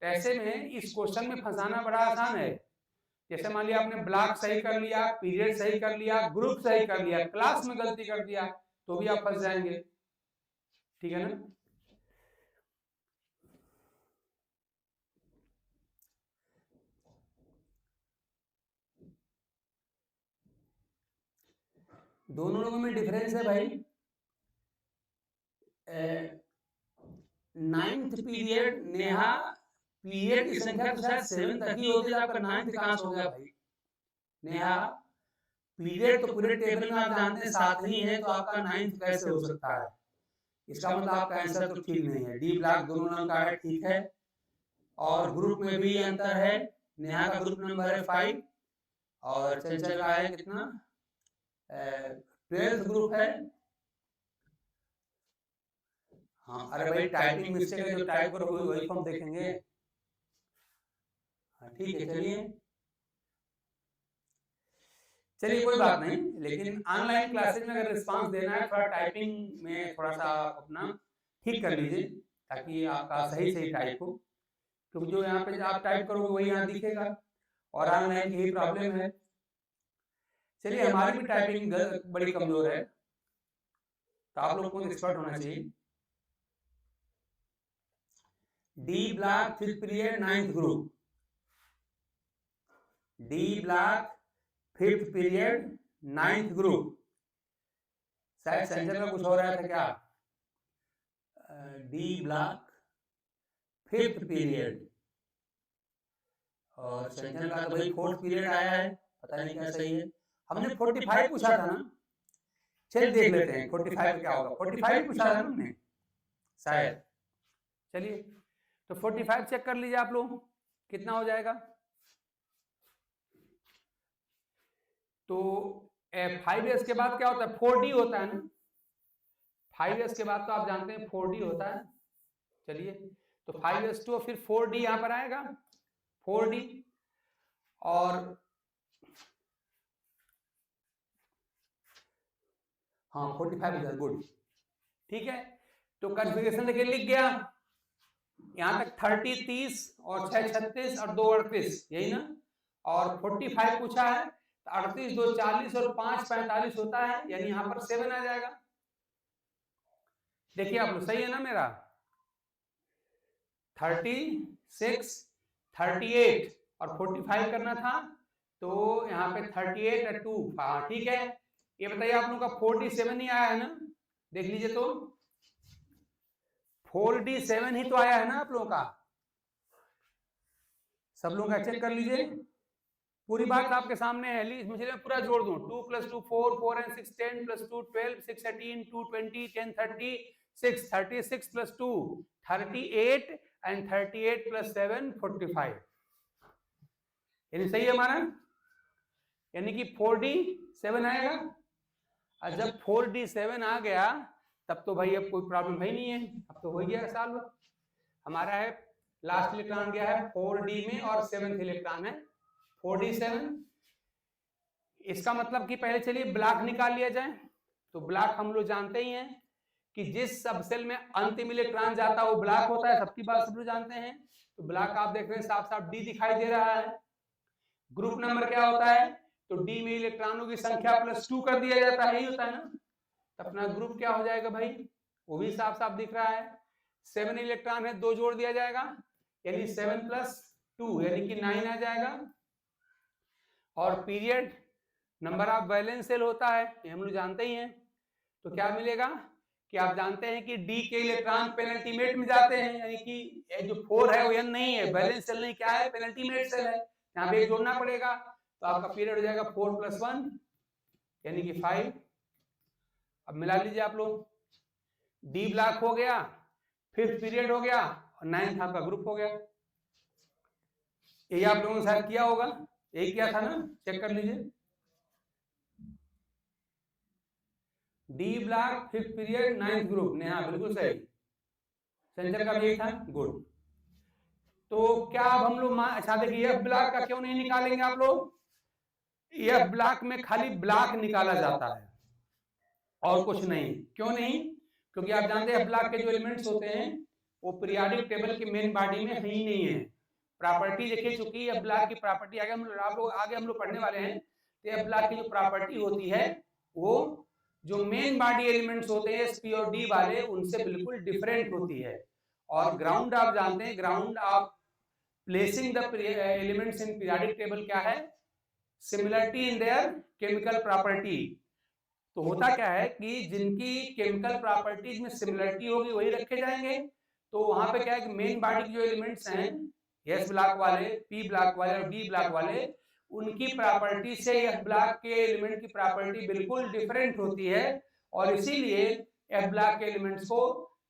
ऐसे में इस क्वेश्चन में फंसाना बड़ा आसान है। जैसे मान लिया आपने ब्लॉक सही कर लिया, पीरियड सही कर लिया, ग्रुप सही कर लिया, क्लास में गलती कर दिया तो भी आप फंस जाएंगे, ठीक है ना। दोनों लोगों में डिफरेंस है भाई। 9th पीरियड, नेहा पीरियड की संख्या तो शायद 7 तक ही होती है, आपका 9th कहां से हो गया भाई। नेहा पीरियड तो पूरे टेबल में आप जानते हैं 7 ही है, तो आपका 9th कैसे हो सकता है। इसका मतलब आपका आंसर तो ठीक नहीं है। डी ब्लॉक दोनों नंबर का है, ठीक है, और ग्रुप में भी अंतर है। नेहा का ग्रुप नंबर है 5 और चंचल का है कितना, 12th ग्रुप है। हाँ अरे भाई टाइपिंग मिस्टेक है, जो टाइप करोगे वही हम देखेंगे। हाँ ठीक है, चलिए कोई बात नहीं, लेकिन ऑनलाइन क्लासेज में अगर रिस्पांस देना है थोड़ा टाइपिंग में थोड़ा सा अपना ठीक कर लीजिए ताकि आपका सही सही टाइप हो, क्योंकि जो यहाँ पे आप टाइप करोगे वही यहाँ दिखेगा और ऑनलाइन की ही प्रॉब्लम है। चलिए हमारी भी टाइपिंग बड़ी कमजोर है, तो आप लोग को एक्सपर्ट होना चाहिए। D block 5th period 9th group, D block 5th period 9th group. शायद सेंटर में कुछ हो रहा था क्या, डी ब्लॉक 5th पीरियड, और सेंटर का तो भाई 4th पीरियड आया है, पता नहीं क्या सही है। हमने 45 पूछा था ना, चल देख लेते हैं 45 क्या होगा। 45 पूछा था ना हमने शायद। चलिए तो 45 चेक कर लीजिए आप लोग कितना हो जाएगा। तो 5s के बाद क्या होता है, 4d होता है ना। 5s के बाद तो आप जानते हैं 4d होता है। चलिए तो 5s और फिर 4d यहां पर आएगा, 4d और हाँ 45 गुड, ठीक है। तो कन्फिगरेशन देखिए लिख गया, यहाँ तक 30 30 और 6 36 और 2 38, यही ना। और 45 पूछा है तो 38 2 40 और 5 45 होता है, यानी यहाँ पर 7 आ जाएगा। देखिए आप लोग सही है ना मेरा, 36 38 और 45 करना था, तो यहाँ पे 38 और 2, हाँ ठीक है। ये बताइए आप लोगों का 47 ही आया है ना, देख लीजिए तो 47 ही तो आया है ना आप लोगों का, सब लोग का चेक कर लीजिए। पूरी बात आपके सामने है, मुझे पूरा जोड़ दूं, 2 + 2 4 4 and 6 10 + 2 12 6 18 2 20 10 30 6 36 + 2 38 and 38 + 7 45, यानी सही है हमारा। यानी कि 4d7 आएगा। और जब 4d7 आ गया तब तो भाई अब कोई प्रॉब्लम है नहीं है, अब तो हो गया सॉल्व। हमारा है लास्ट इलेक्ट्रॉन गया है 4d में और 7th इलेक्ट्रॉन है 4d7। इसका मतलब कि पहले चलिए ब्लॉक निकाल लिया जाए। तो ब्लॉक हम लोग जानते ही हैं कि जिस सबसेल में अंतिम इलेक्ट्रॉन जाता है वो ब्लॉक होता है, सबकी बात सब लोग जानते हैं। तो ब्लॉक आप देख रहे हैं साफ साफ डी दिखाई दे रहा है। ग्रुप नंबर क्या होता है, तो डी में इलेक्ट्रॉनों की संख्या +2 कर दिया जाता है, यही होता है ना। तो अपना ग्रुप क्या हो जाएगा भाई, वो भी साफ साफ दिख रहा है। 7 इलेक्ट्रॉन है, 2 जोड़ दिया जाएगा यानी 7 + 2 यानी कि 9 आ जाएगा। और period number of valence shell होता है, ये हम लोग जानते ही हैं। तो क्या मिलेगा कि आप जानते हैं कि डी के इलेक्ट्रॉन पेनल्टीमेट में जाते हैं, यानी कि जो 4 है वो n नहीं है, वैलेंस सेल नहीं, क्या है पेनल्टीमेट सेल है, यहाँ पे एक जोड़ना पड़ेगा। तो आपका पीरियड हो जाएगा 4 + 1 यानी कि 5। अब मिला लीजिए आप लोग, डी ब्लॉक हो गया, 5th पीरियड हो गया और 9th आपका ग्रुप हो गया। यही आप लोगों ने शायद किया होगा, यही किया था ना, चेक कर लीजिए। D block 5th period 9th group ने, हाँ बिल्कुल सही, सेंसर का भी था, गुड। तो क्या अब हम लोग अच्छा देखिए एफ ब्लॉक का क्यों नहीं निकालेंगे आप लोग, एफ ब्लॉक में खाली ब्लॉक निकाला जाता है और कुछ नहीं। क्यों नहीं, क्योंकि आप जानते हैं एफ ब्लॉक के जो एलिमेंट्स होते हैं वो पीरियोडिक टेबल के मेन बॉडी में है ही नहीं है। प्रॉपर्टी देखिए, चूंकि एफ ब्लॉक की प्रॉपर्टी आगे हम लोग पढ़ने वाले हैं। तो एफ ब्लॉक की जो प्रॉपर्टी होती है वो जो मेन बॉडी एलिमेंट्स होते हैं एस पी और डी वाले, उनसे बिल्कुल डिफरेंट होती है। और ग्राउंड आप जानते हैं, ground of placing the elements in periodic table क्या है, similarity in their chemical property. तो होता क्या है कि जिनकी केमिकल प्रॉपर्टीज में सिमिलरिटी होगी वही रखे जाएंगे। तो वहां पे क्या है कि मेन बॉडी के जो एलिमेंट्स हैं एस ब्लॉक वाले, पी ब्लॉक वाले और डी ब्लॉक वाले, उनकी प्रॉपर्टी से एफ ब्लॉक के एलिमेंट की प्रॉपर्टी बिल्कुल डिफरेंट होती है। और इसीलिए एफ ब्लॉक के एलिमेंट्स को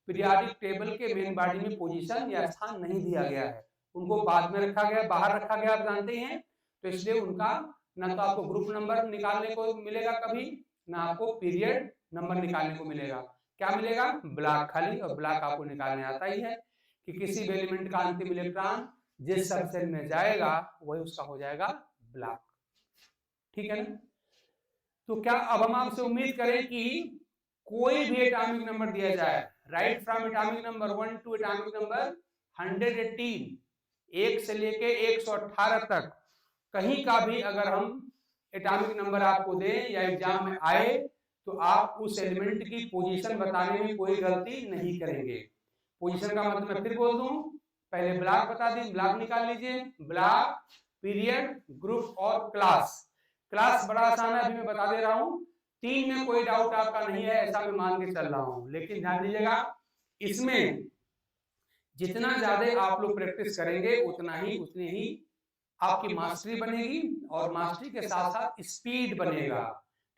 पीरियोडिक टेबल के मेन बॉडी में पोजीशन या स्थान नहीं दिया गया है, उनको बाद में रखा गया, बाहर रखा गया, आप जानते हैं। तो इसलिए उनका ना तो आपको ग्रुप नंबर निकालने को मिलेगा कभी, ना आपको पीरियड नंबर निकालने को मिलेगा। क्या मिलेगा, ब्लॉक खाली। और ब्लॉक आपको निकालने आता ही है कि किसी भी एलिमेंट का अंतिम इलेक्ट्रॉन जिस सबसेल में जाएगा वही उसका हो जाएगा ब्लॉक, ठीक है ना। तो क्या अब हम आपसे उम्मीद करें कि कोई भी एटॉमिक नंबर दिया जाए, right from atomic number 1 to atomic number 118, 1 से लेके 118 तक, कहीं का भी अगर हम एटॉमिक नंबर आपको दें या एग्जाम में आए तो आप उस एलिमेंट की पोजीशन बताने में कोई गलती नहीं करेंगे। पोजीशन का मतलब मैं फिर बोल दूं, पहले ब्लॉक बता दी, ब्लॉक निकाल लीजिए, ब्लॉक, पीरियड, ग्रुप और क्लास। क्लास बड़ा आसान है, अभी मैं बता दे रहा हूं, 3 में कोई डाउट आपका नहीं है ऐसा मैं मान के चल रहा हूं। लेकिन ध्यान दीजिएगा, इसमें जितना ज्यादा आप लोग प्रैक्टिस करेंगे उतनी ही आपकी मास्टरी बनेगी और मास्टरी के साथ साथ स्पीड बनेगा।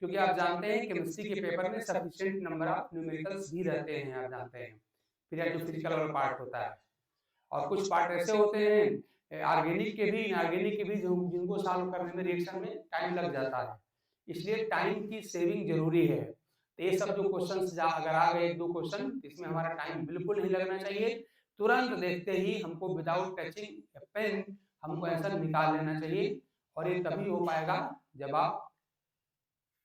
क्योंकि आप जानते हैं केमिस्ट्री के पेपर में सफिशिएंट नंबर ऑफ न्यूमेरिकल्स भी रहते हैं, आप जानते हैं, फिर जो फिजिकल वाला पार्ट होता है। और कुछ पार्ट ऐसे होते हैं ऑर्गेनिक के भी, इनऑर्गेनिक के भी, जिनको सॉल्व करने में रिएक्शन में टाइम लग जाता है, इसलिए टाइम की सेविंग जरूरी है। तो ये सब जो क्वेश्चन अगर आ गए 1-2 क्वेश्चन, इसमें हमारा टाइम बिल्कुल नहीं लगना चाहिए, तुरंत देखते ही हमको विदाउट टचिंग पेन हमको आंसर निकाल लेना चाहिए। और ये तभी हो पाएगा जब आप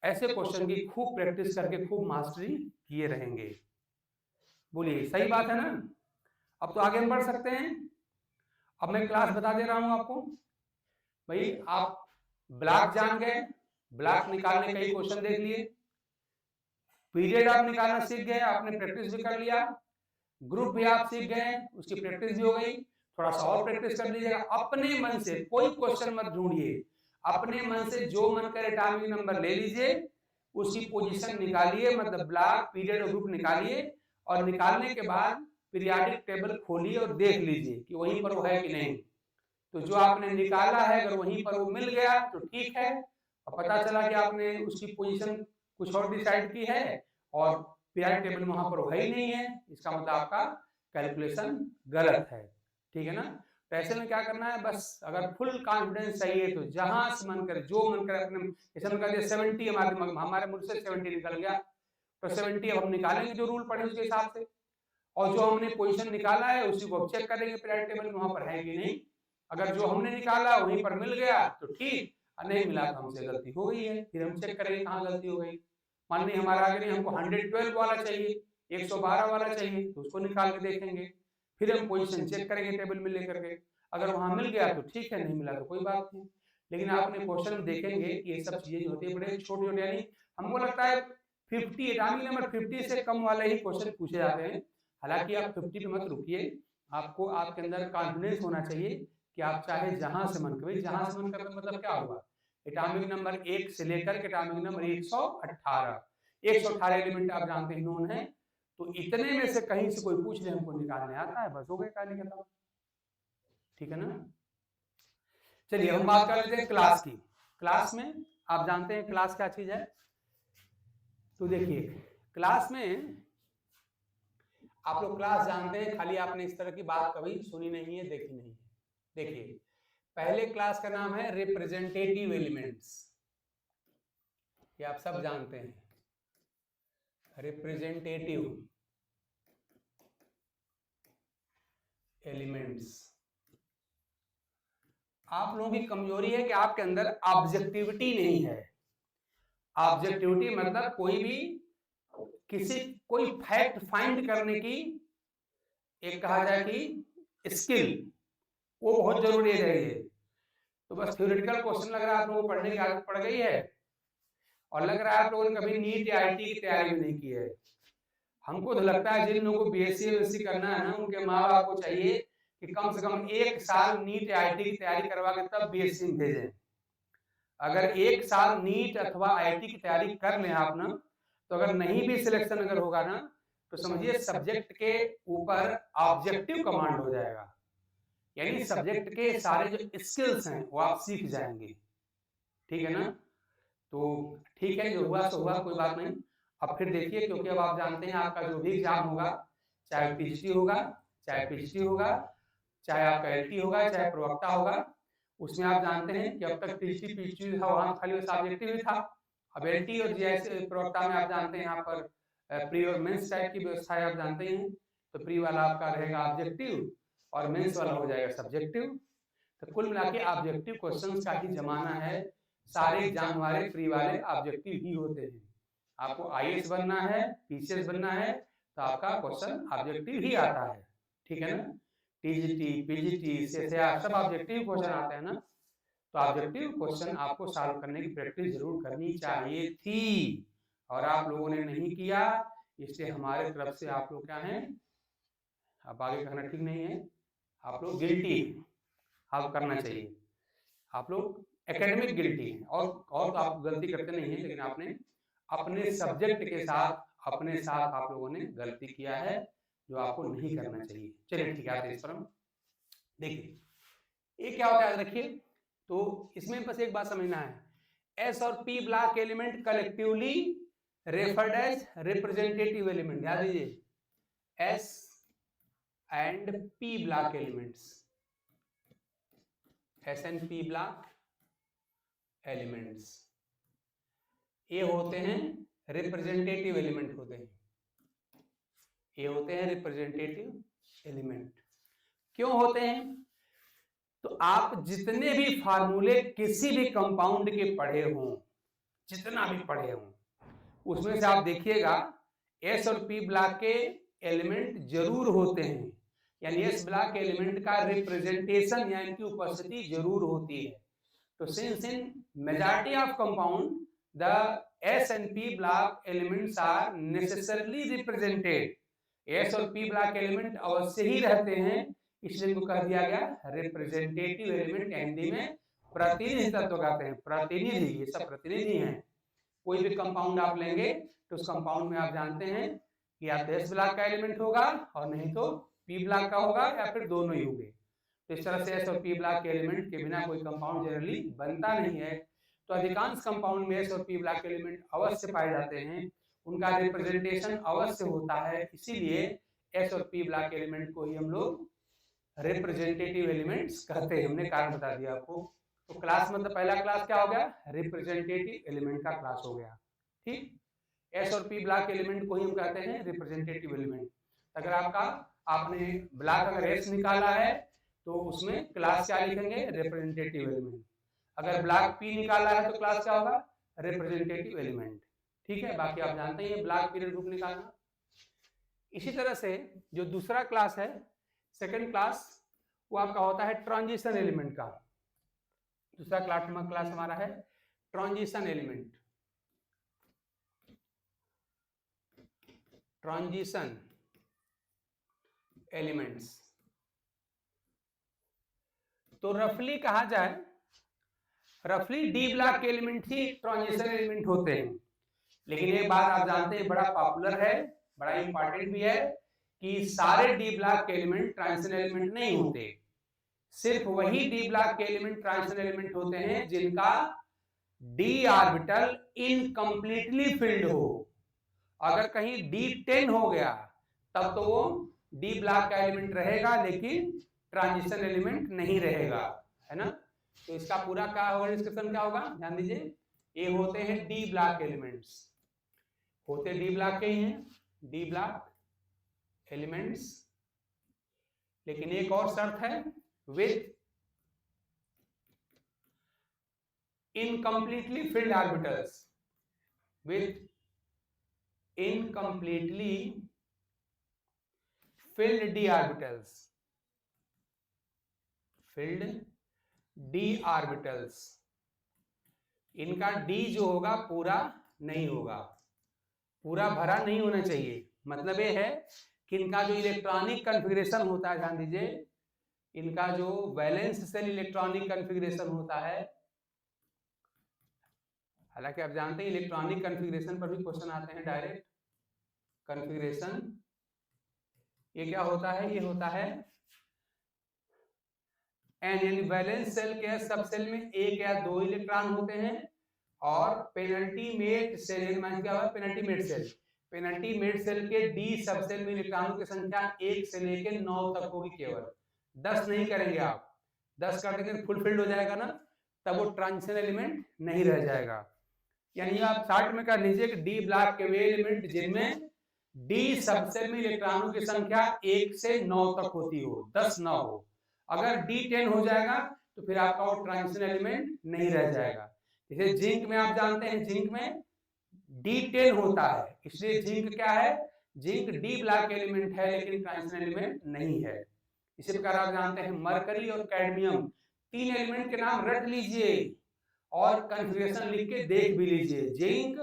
ऐसे क्वेश्चन की खूब प्रैक्टिस करके खूब मास्टरी किए रहेंगे। बोलिए सही बात है ना। अब तो आगे हम बढ़ सकते हैं। अब मैं क्लास बता दे रहा हूं आपको। भाई आप ब्लॉक जान गए, ब्लॉक निकालने कई क्वेश्चन देख लिए, पीरियड आप निकालना सीख गए, आपने प्रैक्टिस भी कर लिया, ग्रुप भी आप सीख गए, उसकी प्रैक्टिस भी हो गई, थोड़ा सा और प्रैक्टिस कर लीजिएगा। अपने मन से कोई क्वेश्चन मत ढूंढिए, अपने मन से जो मन करे एटॉमिक नंबर ले लीजिए, उसकी पोजीशन निकालिए, मतलब ब्लॉक, पीरियड और ग्रुप निकालिए, और निकालने के बाद पीरियोडिक टेबल खोलिए और देख लीजिए कि वहीं पर वो है कि नहीं। तो जो आपने निकाला है अगर वहीं पर वो मिल गया तो ठीक है, और पता चला कि आपने उसकी पोजीशन कुछ और डिसाइड की है और पीरियोडिक टेबल में वहां पर है ही नहीं है, इसका मतलब आपका कैलकुलेशन गलत है, ठीक है ना। तो ऐसे में क्या करना है, बस अगर फुल कॉन्फिडेंस चाहिए तो जहां से मन करे, जो मन करे अपने, जैसे हम कहते हैं 70 हमारे मुझ से 70 निकल गया, तो 70 अब हम निकालेंगे जो रूल पड़े उसके हिसाब से, और जो हमने पोजीशन निकाला है उसी को चेक करेंगे पीरियड टेबल में वहां पर है कि नहीं। अगर जो हमने निकाला वहीं पर मिल गया तो ठीक, और नहीं मिला तो हमसे गलती हो गई है, फिर हम चेक करेंगे कहाँ गलती हो गई। मान ली हमारा आगे नहीं, हमको 112 वाला चाहिए, 112 वाला चाहिए, तो उसको निकाल के देखेंगे, फिर हम पोजीशन चेक करेंगे टेबल में लेकर के, अगर वहां मिल गया तो ठीक है, नहीं मिला तो कोई बात नहीं। लेकिन आपने क्वेश्चन में देखेंगे कि ये सब चीजें होती है बड़े छोटे छोटे, यानी हमको लगता है 50 एटॉमिक नंबर 50 से कम वाले ही क्वेश्चन पूछे जाते हैं। हालांकि आप 50 पे मत रुकिए, आपको आपके अंदर कॉन्फिडेंस होना चाहिए कि आप चाहे जहां से मन करे, जहां से मन करे मतलब क्या हुआ, एटॉमिक नंबर 1 से लेकर के एटॉमिक नंबर 118 एलिमेंट आप जानते हैं नोन है, तो इतने में से कहीं से कोई पूछ ले हमको निकालने आता है, बस हो गए कहानी खत्म। ठीक है ना। चलिए हम बात कर लेते हैं क्लास की। क्लास में आप जानते हैं क्लास क्या चीज है, तो देखिए क्लास में आप लोग क्लास जानते हैं, खाली आपने इस तरह की बात कभी सुनी नहीं है, देखी नहीं है। देखिए पहले क्लास का नाम है रिप्रेजेंटेटिव एलिमेंट्स, ये आप सब जानते हैं, रिप्रेजेंटेटिव एलिमेंट्स। आप लोगों की कमजोरी है कि आपके अंदर ऑब्जेक्टिविटी नहीं है। ऑब्जेक्टिविटी मतलब कोई फैक्ट फाइंड करने की, एक कहा जाए कि स्किल, वो बहुत जरूरी है। तो बस थ्योरेटिकल क्वेश्चन लग रहा है आप लोगों को पढ़ने की आदत पड़ गई है, और लग रहा है आप लोगों ने कभी नीट या आईटी की तैयारी भी नहीं की है। हमको तो लगता है जिन लोगों को बीएससी एमएससी करना है ना, उनके माँ बाप को चाहिए कि कम से कम 1 साल नीट या आईटी की तैयारी करवा के तब बीएससी में भेजें। अगर 1 साल नीट अथवा आईटी की तैयारी कर लें आप ना, तो अगर नहीं भी सिलेक्शन अगर होगा ना, तो समझिए सब्जेक्ट के ऊपर ऑब्जेक्टिव कमांड हो जाएगा, यानी सब्जेक्ट के सारे जो स्किल्स हैं वो आप सीख जाएंगे। ठीक है ना। तो ठीक है, जो हुआ सो हुआ, कोई बात नहीं। अब फिर देखिए, क्योंकि अब आप जानते हैं आपका जो भी एग्जाम होगा, चाहे पीएचडी होगा, चाहे पीएचडी होगा, चाहे आपका एलटी होगा, चाहे प्रवक्ता होगा, उसमें आप जानते हैं कि अब तक पीएचडी पीएचडी था, वहां खाली सब्जेक्टिव ही था। अब एलटी और जीएस प्रवक्ता में आप जानते हैं यहाँ पर प्री और मेंस टाइप की व्यवस्था है, आप जानते हैं। तो प्री वाला आपका रहेगा ऑब्जेक्टिव और मेंस वाला हो जाएगा सब्जेक्टिव। तो कुल मिला के ऑब्जेक्टिव क्वेश्चंस का ही जमाना है, सारे एग्जाम हमारे प्री वाले ऑब्जेक्टिव ही होते हैं। आपको आईएएस बनना है, पीसीएस बनना है, तो आपका क्वेश्चन ऑब्जेक्टिव ही आता है। ठीक है ना। टीजीटी, पीजीटी, सीएसआर सब ऑब्जेक्टिव क्वेश्चन आते हैं ना, तो ऑब्जेक्टिव क्वेश्चन आपको सॉल्व करने की प्रैक्टिस जरूर करनी चाहिए थी, और आप लोगों ने नहीं किया, इसलिए हमारे तरफ से आप लोग क्या हैं, अब आगे कहना ठीक नहीं है, आप लोग गिल्टी हैं, आप करना चाहिए, आप लोग एकेडमिक गिल्टी हैं, और तो आप गलती करते नहीं हैं, लेकिन आपने अपने सब्जेक्ट के साथ अपने साथ आप लोगों ने गलती किया है, जो आपको नहीं करना चाहिए। चलिए ठीक है, इस पर हम देखिए ये क्या होता है, याद रखिए। तो इसमें बस एक बात समझना है, एस और P block element collectively referred as representative element. याद लीजिए, S and P block elements, S and P block elements, ये होते हैं रिप्रेजेंटेटिव एलिमेंट होते हैं, ये होते हैं रिप्रेजेंटेटिव एलिमेंट। क्यों होते हैं? तो आप जितने भी फार्मूले किसी भी कंपाउंड के पढ़े हों, जितना भी पढ़े हों, उसमें से आप देखिएगा एस और पी ब्लॉक के एलिमेंट जरूर होते हैं, यानी एस ब्लॉक एलिमेंट का रिप्रेजेंटेशन या इनकी उपस्थिति जरूर होती है। तो since in majority of compound the S and P block elements are necessarily represented, S और P block element अवश्य ही रहते हैं, इसलिए इनको कह दिया गया रिप्रेजेंटेटिव एलिमेंट। हिंदी में प्रतिनिधि तत्व कहते हैं, प्रतिनिधि, ये सब प्रतिनिधि हैं। कोई भी कंपाउंड आप लेंगे तो उस कंपाउंड में आप जानते हैं कि या तो S ब्लॉक का एलिमेंट होगा और नहीं तो P ब्लॉक का होगा, या फिर दोनों ही होंगे। तो इस तरह से S और P ब्लॉक के एलिमेंट के बिना कोई कंपाउंड जनरली बनता नहीं है। तो अधिकांश कंपाउंड में एस और पी ब्लॉक एलिमेंट अवश्य पाए जाते हैं, उनका रिप्रेजेंटेशन अवश्य होता है, इसीलिए एस और पी ब्लॉक एलिमेंट को ही हम लोग रिप्रेजेंटेटिव एलिमेंट्स कहते हैं। हमने कारण बता दिया आपको। तो क्लास मतलब पहला क्लास क्या हो गया, रिप्रेजेंटेटिव एलिमेंट का क्लास हो गया। ठीक, एस और पी ब्लॉक एलिमेंट को ही हम कहते हैं रिप्रेजेंटेटिव एलिमेंट। अगर आपने ब्लॉक अगर एस निकाला है तो उसमें क्लास क्या लिखेंगे, रिप्रेजेंटेटिव एलिमेंट। अगर ब्लॉक पी निकाला है तो क्लास क्या होगा, रिप्रेजेंटेटिव एलिमेंट। ठीक है, बाकी आप जानते हैं ब्लॉक पीरियड ग्रुप निकालना। इसी तरह से जो दूसरा क्लास है, सेकंड क्लास, वो आपका होता है ट्रांजिशन एलिमेंट का। दूसरा क्लास हमारा है ट्रांजिशन एलिमेंट। ट्रांजिशन एलिमेंट्स, तो रफली कहा जाए, रफली डी ब्लॉक के एलिमेंट ही ट्रांजिशन एलिमेंट होते हैं। लेकिन एक बात आप जानते हैं, बड़ा पॉपुलर है, बड़ा इंपॉर्टेंट भी है, कि सारे डी ब्लॉक के एलिमेंट ट्रांजिशन एलिमेंट नहीं होते। सिर्फ वही डी ब्लॉक के एलिमेंट ट्रांजिशन एलिमेंट होते हैं जिनका डी ऑर्बिटल इनकम्प्लीटली फिल्ड हो। अगर कहीं D10 हो गया तब तो वो डी ब्लॉक का एलिमेंट रहेगा लेकिन ट्रांजिशन एलिमेंट नहीं रहेगा, है ना। तो इसका पूरा क्या होगा, डिस्क्रिप्शन क्या होगा, ध्यान दीजिए। ये होते हैं डी ब्लॉक एलिमेंट्स, होते डी ब्लॉक के ही हैं, डी ब्लॉक एलिमेंट्स। लेकिन एक और शर्त है, with incompletely field orbitals, with incompletely field D orbitals, field D orbitals. इनका डी जो होगा पूरा नहीं होगा, पूरा भरा नहीं होना चाहिए। मतलब ये है कि इनका जो इलेक्ट्रॉनिक कॉन्फ़िगरेशन होता है, ध्यान दीजिए, इनका जो वैलेंस शेल इलेक्ट्रॉनिक कॉन्फ़िगरेशन होता है, हालांकि आप जानते हैं इलेक्ट्रॉनिक कॉन्फ़िगरेशन पर भी क्वेश्चन आते हैं डायरेक्ट। कॉन्फ़िगरेशन ये क्या होता है, ये होता है एन, यानी वैलेंस शेल के सब सेल में एक या दो इलेक्ट्रॉन होते हैं, और पेनल्टीमेट सेल क्या हुआ, पेनल्टीमेट सेल, पेनल्टीमेट सेल के डी सब सेल में इलेक्ट्रॉनों की संख्या 1 से लेकर 9 तक होगी केवल। 10 नहीं करेंगे आप, 10 कर देंगे फुल फिल्ड हो जाएगा ना, तब वो ट्रांजिशन एलिमेंट नहीं रह जाएगा। यानी आप शॉर्ट में कर लीजिए कि डी ब्लॉक के वे एलिमेंट जिनमें डी सब सेल में इलेक्ट्रॉनों की संख्या 1 से 9 तक होती हो, 10 ना हो। अगर D10 हो जाएगा तो फिर आपका वो ट्रांजिशन एलिमेंट नहीं रह जाएगा। जैसे जिंक में आप जानते हैं, जिंक में D10 होता है, इसलिए जिंक क्या है, जिंक डी ब्लॉक एलिमेंट है लेकिन ट्रांजिशन एलिमेंट नहीं है। इसी प्रकार आप जानते हैं मरकरी और कैडमियम, तीन एलिमेंट के नाम रट लीजिए और कॉन्फ़िगरेशन लिख के देख भी लीजिए। जिंक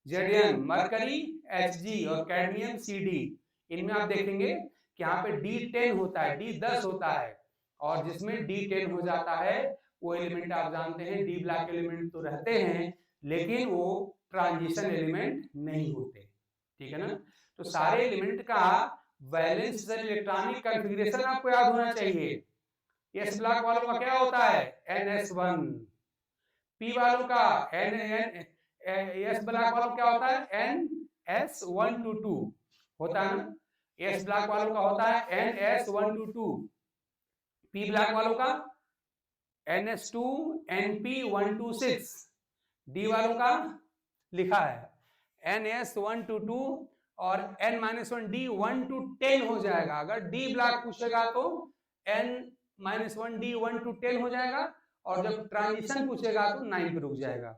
Zn, मरकरी Hg और कैडमियम Cd। इनमें आप देखेंगे कि यहाँ पे D10 होता है, D10 होता है, और जिसमें D10 हो जाता है वो एलिमेंट आप जानते हैं डी ब्लॉक एलिमेंट तो रहते हैं लेकिन वो ट्रांजिशन एलिमेंट नहीं होते। ठीक है ना। तो सारे एलिमेंट का वैलेंस शेल इलेक्ट्रॉनिक कॉन्फ़िगरेशन आपको याद होना चाहिए। एस ब्लॉक वालों का क्या होता है, NS1, पी वालों का एस ब्लॉक वालों क्या होता है, NS122 होता है ना। एस ब्लॉक वालों का होता है NS122, पी ब्लॉक वालों का NS2 NP126, डी वालों का लिखा है NS122 और N-1 D 1 to 10 हो जाएगा। अगर डी ब्लॉक पूछेगा तो N-1 D 1 to 10 हो जाएगा, और जब ट्रांजिशन पूछेगा तो 9 पे रुक जाएगा।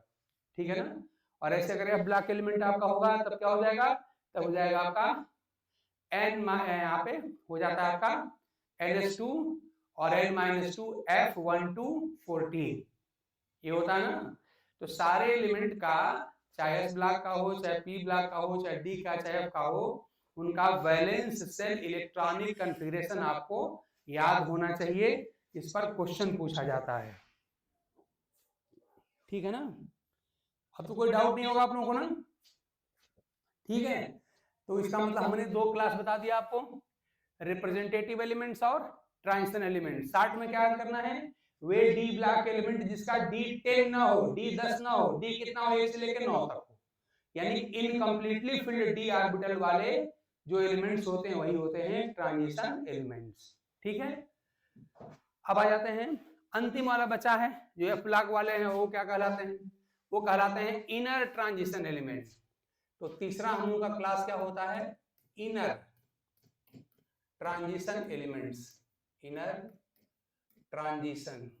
ठीक है ना। और ऐसे अगर एफ ब्लॉक एलिमेंट आपका होगा तब क्या हो जाएगा, तब हो जाएगा आपका N, यहाँ पे हो जाता है आपका NS2 और N-2 F1 to 14, ये होता है ना। तो सारे एलिमेंट का, चाहे एस ब्लॉक का हो, चाहे पी ब्लॉक का हो, चाहे डी का, चाहे एफ का हो, उनका वैलेंस शेल इलेक्ट्रॉनिक कॉन्फ़िगरेशन आपको याद होना चाहिए। इस पर क्वेश्चन पूछा जाता है। ठीक है ना। अब तो कोई डाउट नहीं होगा आप लोगों को ना। ठीक है, तो इसका मतलब हमने दो क्लास बता दिया आपको, रिप्रेजेंटेटिव एलिमेंट्स और ट्रांजिशन एलिमेंट। शॉर्ट में क्या करना है, वे डी ब्लॉक एलिमेंट जिसका D10 ना हो, D10 ना हो, D कितना हो, 1 से लेकर 9 तक हो, यानी इनकम्प्लीटली फिल्ड डी ऑर्बिटल वाले जो एलिमेंट्स होते हैं वही होते हैं ट्रांजिशन एलिमेंट्स। ठीक है। अब आ जाते हैं अंतिम वाला बचा है जो एफ ब्लॉक वाले हैं, वो क्या कहलाते हैं? वो कहलाते हैं इनर ट्रांजिशन एलिमेंट। तो तीसरा हम लोग का क्लास क्या होता है? Inner transition elements. Inner transition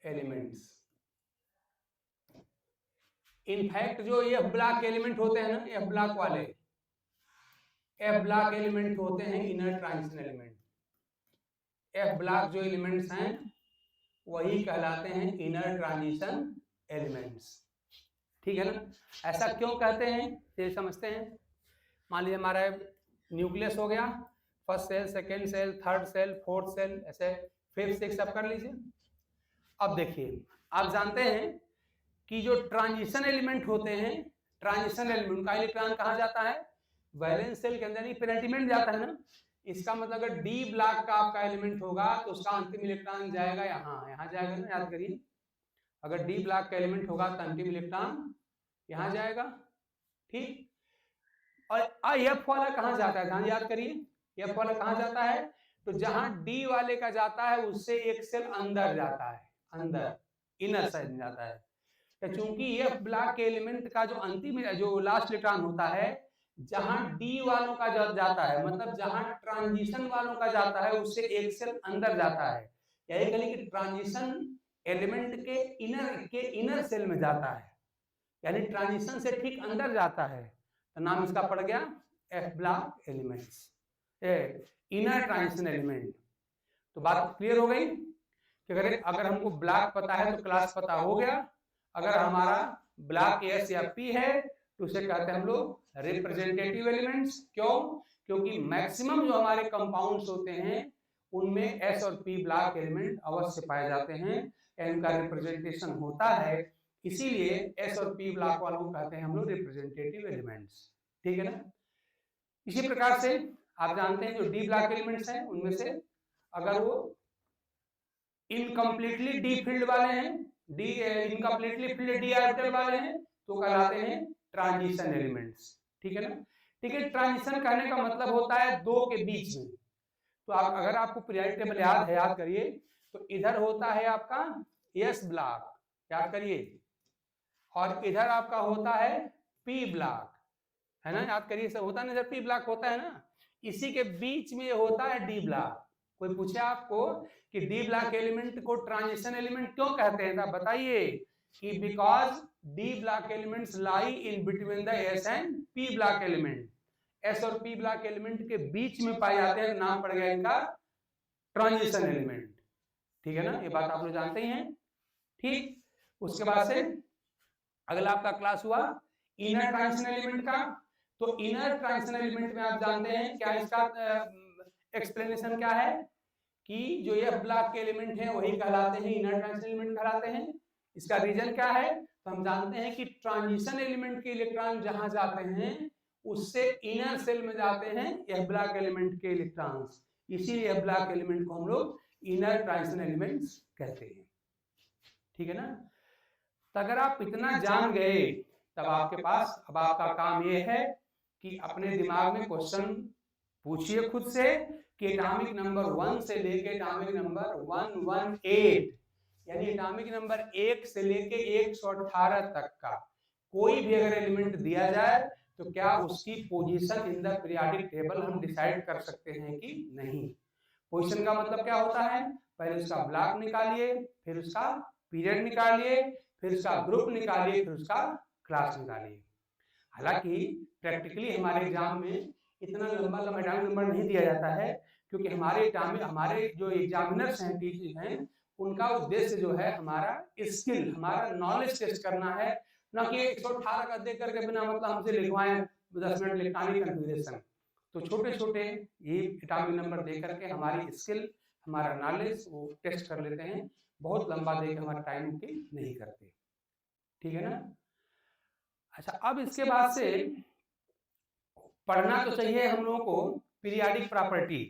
elements. In fact जो एफ ब्लॉक एलिमेंट होते हैं ना, एफ ब्लॉक वाले एफ ब्लॉक एलिमेंट होते हैं inner transition element. F block जो एलिमेंट्स हैं वही कहलाते हैं इनर ट्रांजिशन एलिमेंट्स। ठीक है ना? ऐसा क्यों कहते हैं ये समझते हैं। मान लीजिए हमारा न्यूक्लियस हो गया, first shell, second shell, third shell, fourth shell, ऐसे फिफ्थ सिक्स सब कर लीजिए। अब देखिए, आप जानते हैं कि जो ट्रांजिशन एलिमेंट होते हैं, ट्रांजिशन एलिमेंट का इलेक्ट्रॉन कहाँ जाता है? वैलेंस सेल के अंदर ही पेनेट्रीमेंट जाता है ना। इसका मतलब अगर डी ब्लॉक का आपका एलिमेंट होगा तो उसका अंतिम इलेक्ट्रॉन जाएगा यहाँ जाएगा ना, याद करिए। अगर डी ब्लॉक का एलिमेंट होगा तो अंतिम इलेक्ट्रॉन यहाँ जाएगा। ठीक, और एफ वाला कहाँ जाता है? ध्यान याद करिए, एफ वाला कहाँ जाता है? तो जहां डी वाले का जाता है उससे एक सेल अंदर जाता है, अंदर इनर साइड जाता है। तो चूंकि एफ ब्लॉक के एलिमेंट का जो अंतिम जो लास्ट इलेक्ट्रॉन होता है, जहां डी वालों का जाता है, मतलब जहां ट्रांजिशन वालों का जाता है उससे एक सेल अंदर जाता है। यही कहिए कि ट्रांजिशन एलिमेंट के इनर सेल में जाता है, यानी ट्रांजिशन से ठीक अंदर जाता है, तो नाम इसका पड़ गया F block elements, inner transition element. तो बात क्लियर हो गई कि अगर हमको ब्लॉक पता है तो क्लास पता हो गया। अगर हमारा ब्लॉक एस या पी है तो उसे कहते हैं हम लोग रिप्रेजेंटेटिव एलिमेंट्स। क्यों? क्योंकि मैक्सिमम जो हमारे कंपाउंड्स होते हैं उनमें एस और पी ब्लॉक एलिमेंट अवश्य पाए जाते हैं, इनका रिप्रेजेंटेशन होता है, इसीलिए एस और पी ब्लॉक वालों को कहते हैं हम लोग रिप्रेजेंटेटिव एलिमेंट्स। ठीक है ना? इसी प्रकार से आप जानते हैं जो डी ब्लॉक एलिमेंट्स हैं उनमें से अगर वो इनकम्प्लीटली डी फील्ड वाले हैं, D incompletely field D orbital वाले हैं तो कहलाते हैं ट्रांजिशन एलिमेंट्स। ठीक है ना? ठीक है, ट्रांजिशन कहने का मतलब होता है दो के बीच में। तो आप अगर आपको पीरियोडिक टेबल याद करिए तो इधर होता है आपका एस ब्लॉक, याद करिए, और इधर आपका होता है पी ब्लॉक, है ना? याद करिए, सब होता है ना, इधर पी ब्लॉक होता है ना, इसी के बीच में होता है डी ब्लॉक। कोई पूछे आपको कि डी ब्लॉक एलिमेंट को ट्रांजिशन एलिमेंट क्यों कहते हैं, तो बताइए कि because D block elements lie in between the S and P block element. S और पी ब्लॉक एलिमेंट के बीच में पाए जाते हैं, नाम पड़ गया इनका ट्रांजिशन एलिमेंट। ठीक है ना? ये बात आप लोग जानते ही हैं। ठीक, उसके बाद से अगला आपका क्लास हुआ इनर ट्रांजिशन एलिमेंट का। तो इनर ट्रांजिशन एलिमेंट में आप जानते हैं क्या इसका एक्सप्लेनेशन क्या है कि जो एफ ब्लॉक के एलिमेंट हैं वही कहलाते हैं इनर ट्रांजिशन एलिमेंट कहलाते हैं। इसका रीजन क्या है? तो हम जानते हैं कि ट्रांजिशन एलिमेंट के इलेक्ट्रॉन जहां जाते हैं उससे इनर सेल में जाते हैं एफ ब्लॉक एलिमेंट के इलेक्ट्रॉन्स, इसीलिए एफ ब्लॉक एलिमेंट को हम लोग इनर ट्रांजिशन एलिमेंट्स कहते हैं। ठीक है ना? तो अगर आप इतना जान गए तब आपके पास अब आपका काम ये है कि अपने दिमाग में क्वेश्चन पूछिए खुद से कि एटॉमिक नंबर 1 से लेके एटॉमिक नंबर 118 यानी एटॉमिक नंबर 1 से लेके 118 तक का कोई भी अगर एलिमेंट दिया जाए तो क्या उसकी position in the periodic table हम डिसाइड कर सकते हैं कि नहीं। पोजीशन का मतलब क्या होता है? पहले उसका ब्लॉक निकालिए, फिर उसका पीरियड निकालिए, फिर उसका ग्रुप निकालिए, फिर उसका क्लास निकालिए। हालांकि प्रैक्टिकली हमारे एग्जाम में इतना लंबा एटॉमिक नंबर नहीं दिया जाता है, क्योंकि हमारे जो एग्जामिनर्स हैं, टीचर्स हैं, उनका उद्देश्य जो है हमारा स्किल, हमारा नॉलेज टेस्ट करना है, ना कि 118 का देख करके बिना मतलब हमसे लिखवाएं 10 मिनट इलेक्ट्रॉनिक कन्फिगरेशन। तो छोटे छोटे ये एटॉमिक नंबर दे करके हमारी स्किल, हमारा नॉलेज वो टेस्ट कर लेते हैं, बहुत लंबा देकर हमारा टाइम की नहीं करते। ठीक है ना? अच्छा, अब इसके बाद से पढ़ना तो चाहिए हम लोगों को पीरियोडिक प्रॉपर्टी,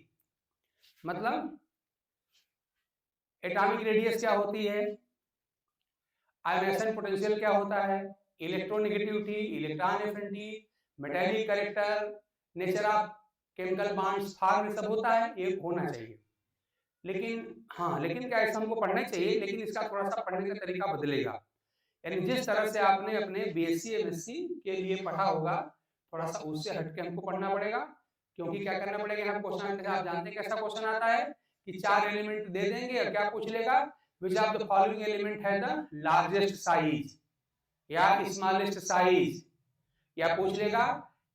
मतलब एटॉमिक रेडियस क्या होती है, आयोनाइजेशन पोटेंशियल क्या होता है, electronegativity, electron affinity, metallic character, nature of chemical bonds form सब होता है, ये होना चाहिए। लेकिन हाँ, लेकिन क्या ऐसा हमको पढ़ना चाहिए, लेकिन इसका थोड़ा सा पढ़ने का तरीका बदलेगा। यानी जिस तरह से आपने अपने बीएससी एमएससी के लिए पढ़ा होगा, थोड़ा सा उससे हटके हमको पढ़ना पड़ेगा। क्योंकि क्या करना पड़ेगा, यहाँ क्वेश्चन आप जानते हैं कैसा क्वेश्चन आता है कि 4 एलिमेंट दे देंगे और क्या पूछ लेगा, which of the following element है द लार्जेस्ट साइज या स्मॉलेस्ट साइज, या पूछ लेगा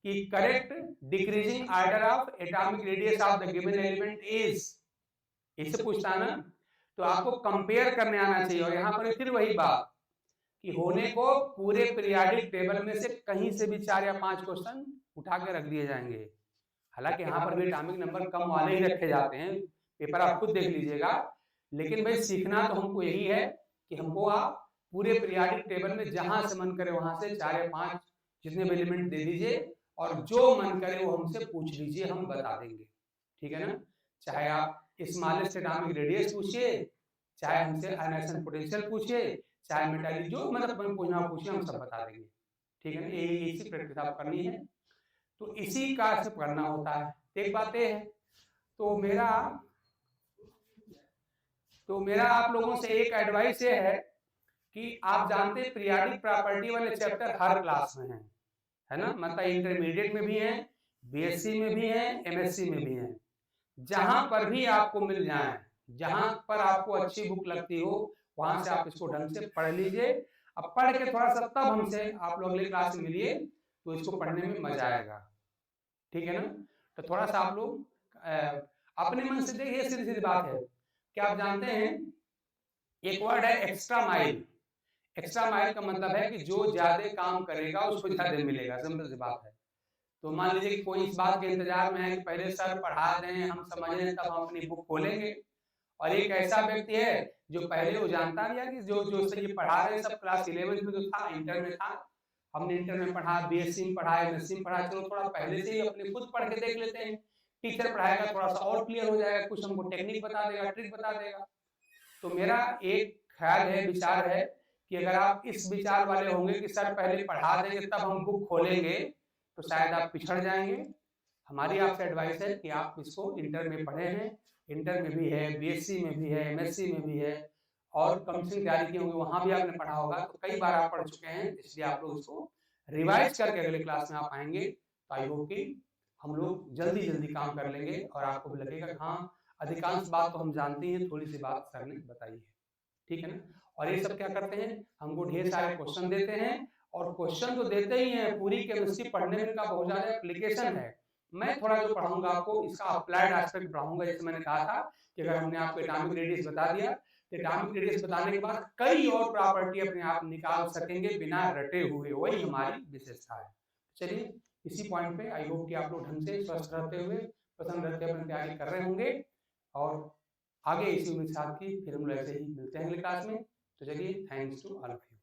कि correct decreasing order of atomic radius of the given element is, इससे पूछता है ना। तो आपको कंपेयर करने आना चाहिए। और यहाँ पर फिर वही बात कि होने को पूरे पीरियोडिक टेबल में से कहीं से भी 4 या 5 क्वेश्चन उठा के रख दिए जाएंगे। हालांकि यहाँ पर भी एटॉमिक नंबर कम वाले ही रखे जाते हैं, पेपर आप खुद देख लीजिएगा। लेकिन भाई सीखना तो हमको यही है कि हमको आप पूरे पीरियोडिक टेबल में जहां से मन करे वहां से 4 या 5 जितने भी एलिमेंट दे दीजिए और जो मन करे वो हमसे पूछ लीजिए, हम बता देंगे। ठीक है ना। चाहे आप स्मॉलेस्ट एटॉमिक रेडियस पूछिए, चाहे हमसे आयनाइजेशन पोटेंशियल पूछिए, चाहे मेटालिक, जो मतलब पूछना पूछिए, हम सब बता देंगे। ठीक है ना। यही इसी प्रैक्टिस आप करनी है, तो इसी का से करना होता है। एक बात ये है, तो मेरा आप लोगों से एक एडवाइस ये है कि आप जानते हैं पीरियोडिक प्रॉपर्टी वाले चैप्टर हर क्लास में है ना। मतलब इंटरमीडिएट में भी है, बीएससी में भी है, एमएससी में भी है। जहां पर भी आपको मिल जाए, जहां पर आपको अच्छी बुक लगती हो, वहां से आप इसको ढंग से पढ़ लीजिए। अब पढ़ के थोड़ा सा तब हमसे आप लोग अगली क्लास में मिलिए, तो इसको पढ़ने में मजा आएगा। ठीक है ना। तो थोड़ा सा आप लोग अपने मन से देखिए, सीधी सीधी बात है। क्या आप जानते हैं एक वर्ड है एक्स्ट्रा माइल। एक्स्ट्रा माइल का मतलब है कि जो ज्यादा काम करेगा उसको ज्यादा मिलेगा, सिंपल सी बात है। तो मान लीजिए कि कोई इस बात के इंतजार में है कि पहले सर पढ़ा दें, हम समझ लें, तब हम अपनी बुक खोलेंगे। और एक ऐसा व्यक्ति है जो पहले वो जानता नहीं है कि जो जो सर ये पढ़ा रहे हैं सब क्लास 11th में जो था, इंटर में था, हमने इंटर में पढ़ा, बीएससी में पढ़ा, एमएससी में पढ़ा, चलो थोड़ा पहले से ही अपने खुद पढ़ के देख लेते हैं। टीचर पढ़ाएगा थोड़ा सा और क्लियर हो जाएगा, कुछ हमको टेक्निक बता देगा, ट्रिक बता देगा। तो मेरा एक ख्याल है, विचार है कि अगर आप इस विचार वाले होंगे कि सर पहले पढ़ा देंगे तब हम बुक खोलेंगे, तो शायद आप पिछड़ जाएंगे। हमारी आपसे एडवाइस है कि आप इसको इंटर में पढ़े हैं, इंटर में भी है, बीएससी में भी है, एमएससी में भी है, और काउंसलिंग तैयारी की होंगी वहां भी आपने पढ़ा होगा, तो कई बार आप पढ़ चुके हैं। इसलिए आप लोग इसको रिवाइज करके अगले क्लास में आप आएंगे, तो आई होप कि हम लोग जल्दी जल्दी काम कर लेंगे और आपको भी लगेगा कि हाँ अधिकांश बात तो हम जानते हैं, थोड़ी सी बात सर ने बताई है। ठीक है ना। और ये सब क्या करते हैं, हमको ढेर सारे क्वेश्चन देते हैं, और क्वेश्चन तो देते ही हैं, पूरी केमिस्ट्री पढ़ने में इनका बहुत ज्यादा एप्लीकेशन है। मैं थोड़ा जो पढ़ाऊंगा आपको इसका अप्लाइड एस्पेक्ट पढ़ाऊंगा। जैसे मैंने कहा था कि अगर हमने आपको एटॉमिक रेडियस बता दिया, तो एटॉमिक रेडियस बताने के बाद कई और प्रॉपर्टी अपने आप निकाल सकेंगे बिना रटे हुए, वही हमारी विशेषता है। चलिए इसी पॉइंट पे आई होप कि आप लोग ढंग से स्वस्थ रहते हुए, पसंद रहते हुए अपनी तैयारी कर रहे होंगे, और आगे इसी उम्मीद के साथ की फिर हम लोग ऐसे ही मिलते हैं अगली क्लास में। तो चलिए, thanks to all of you.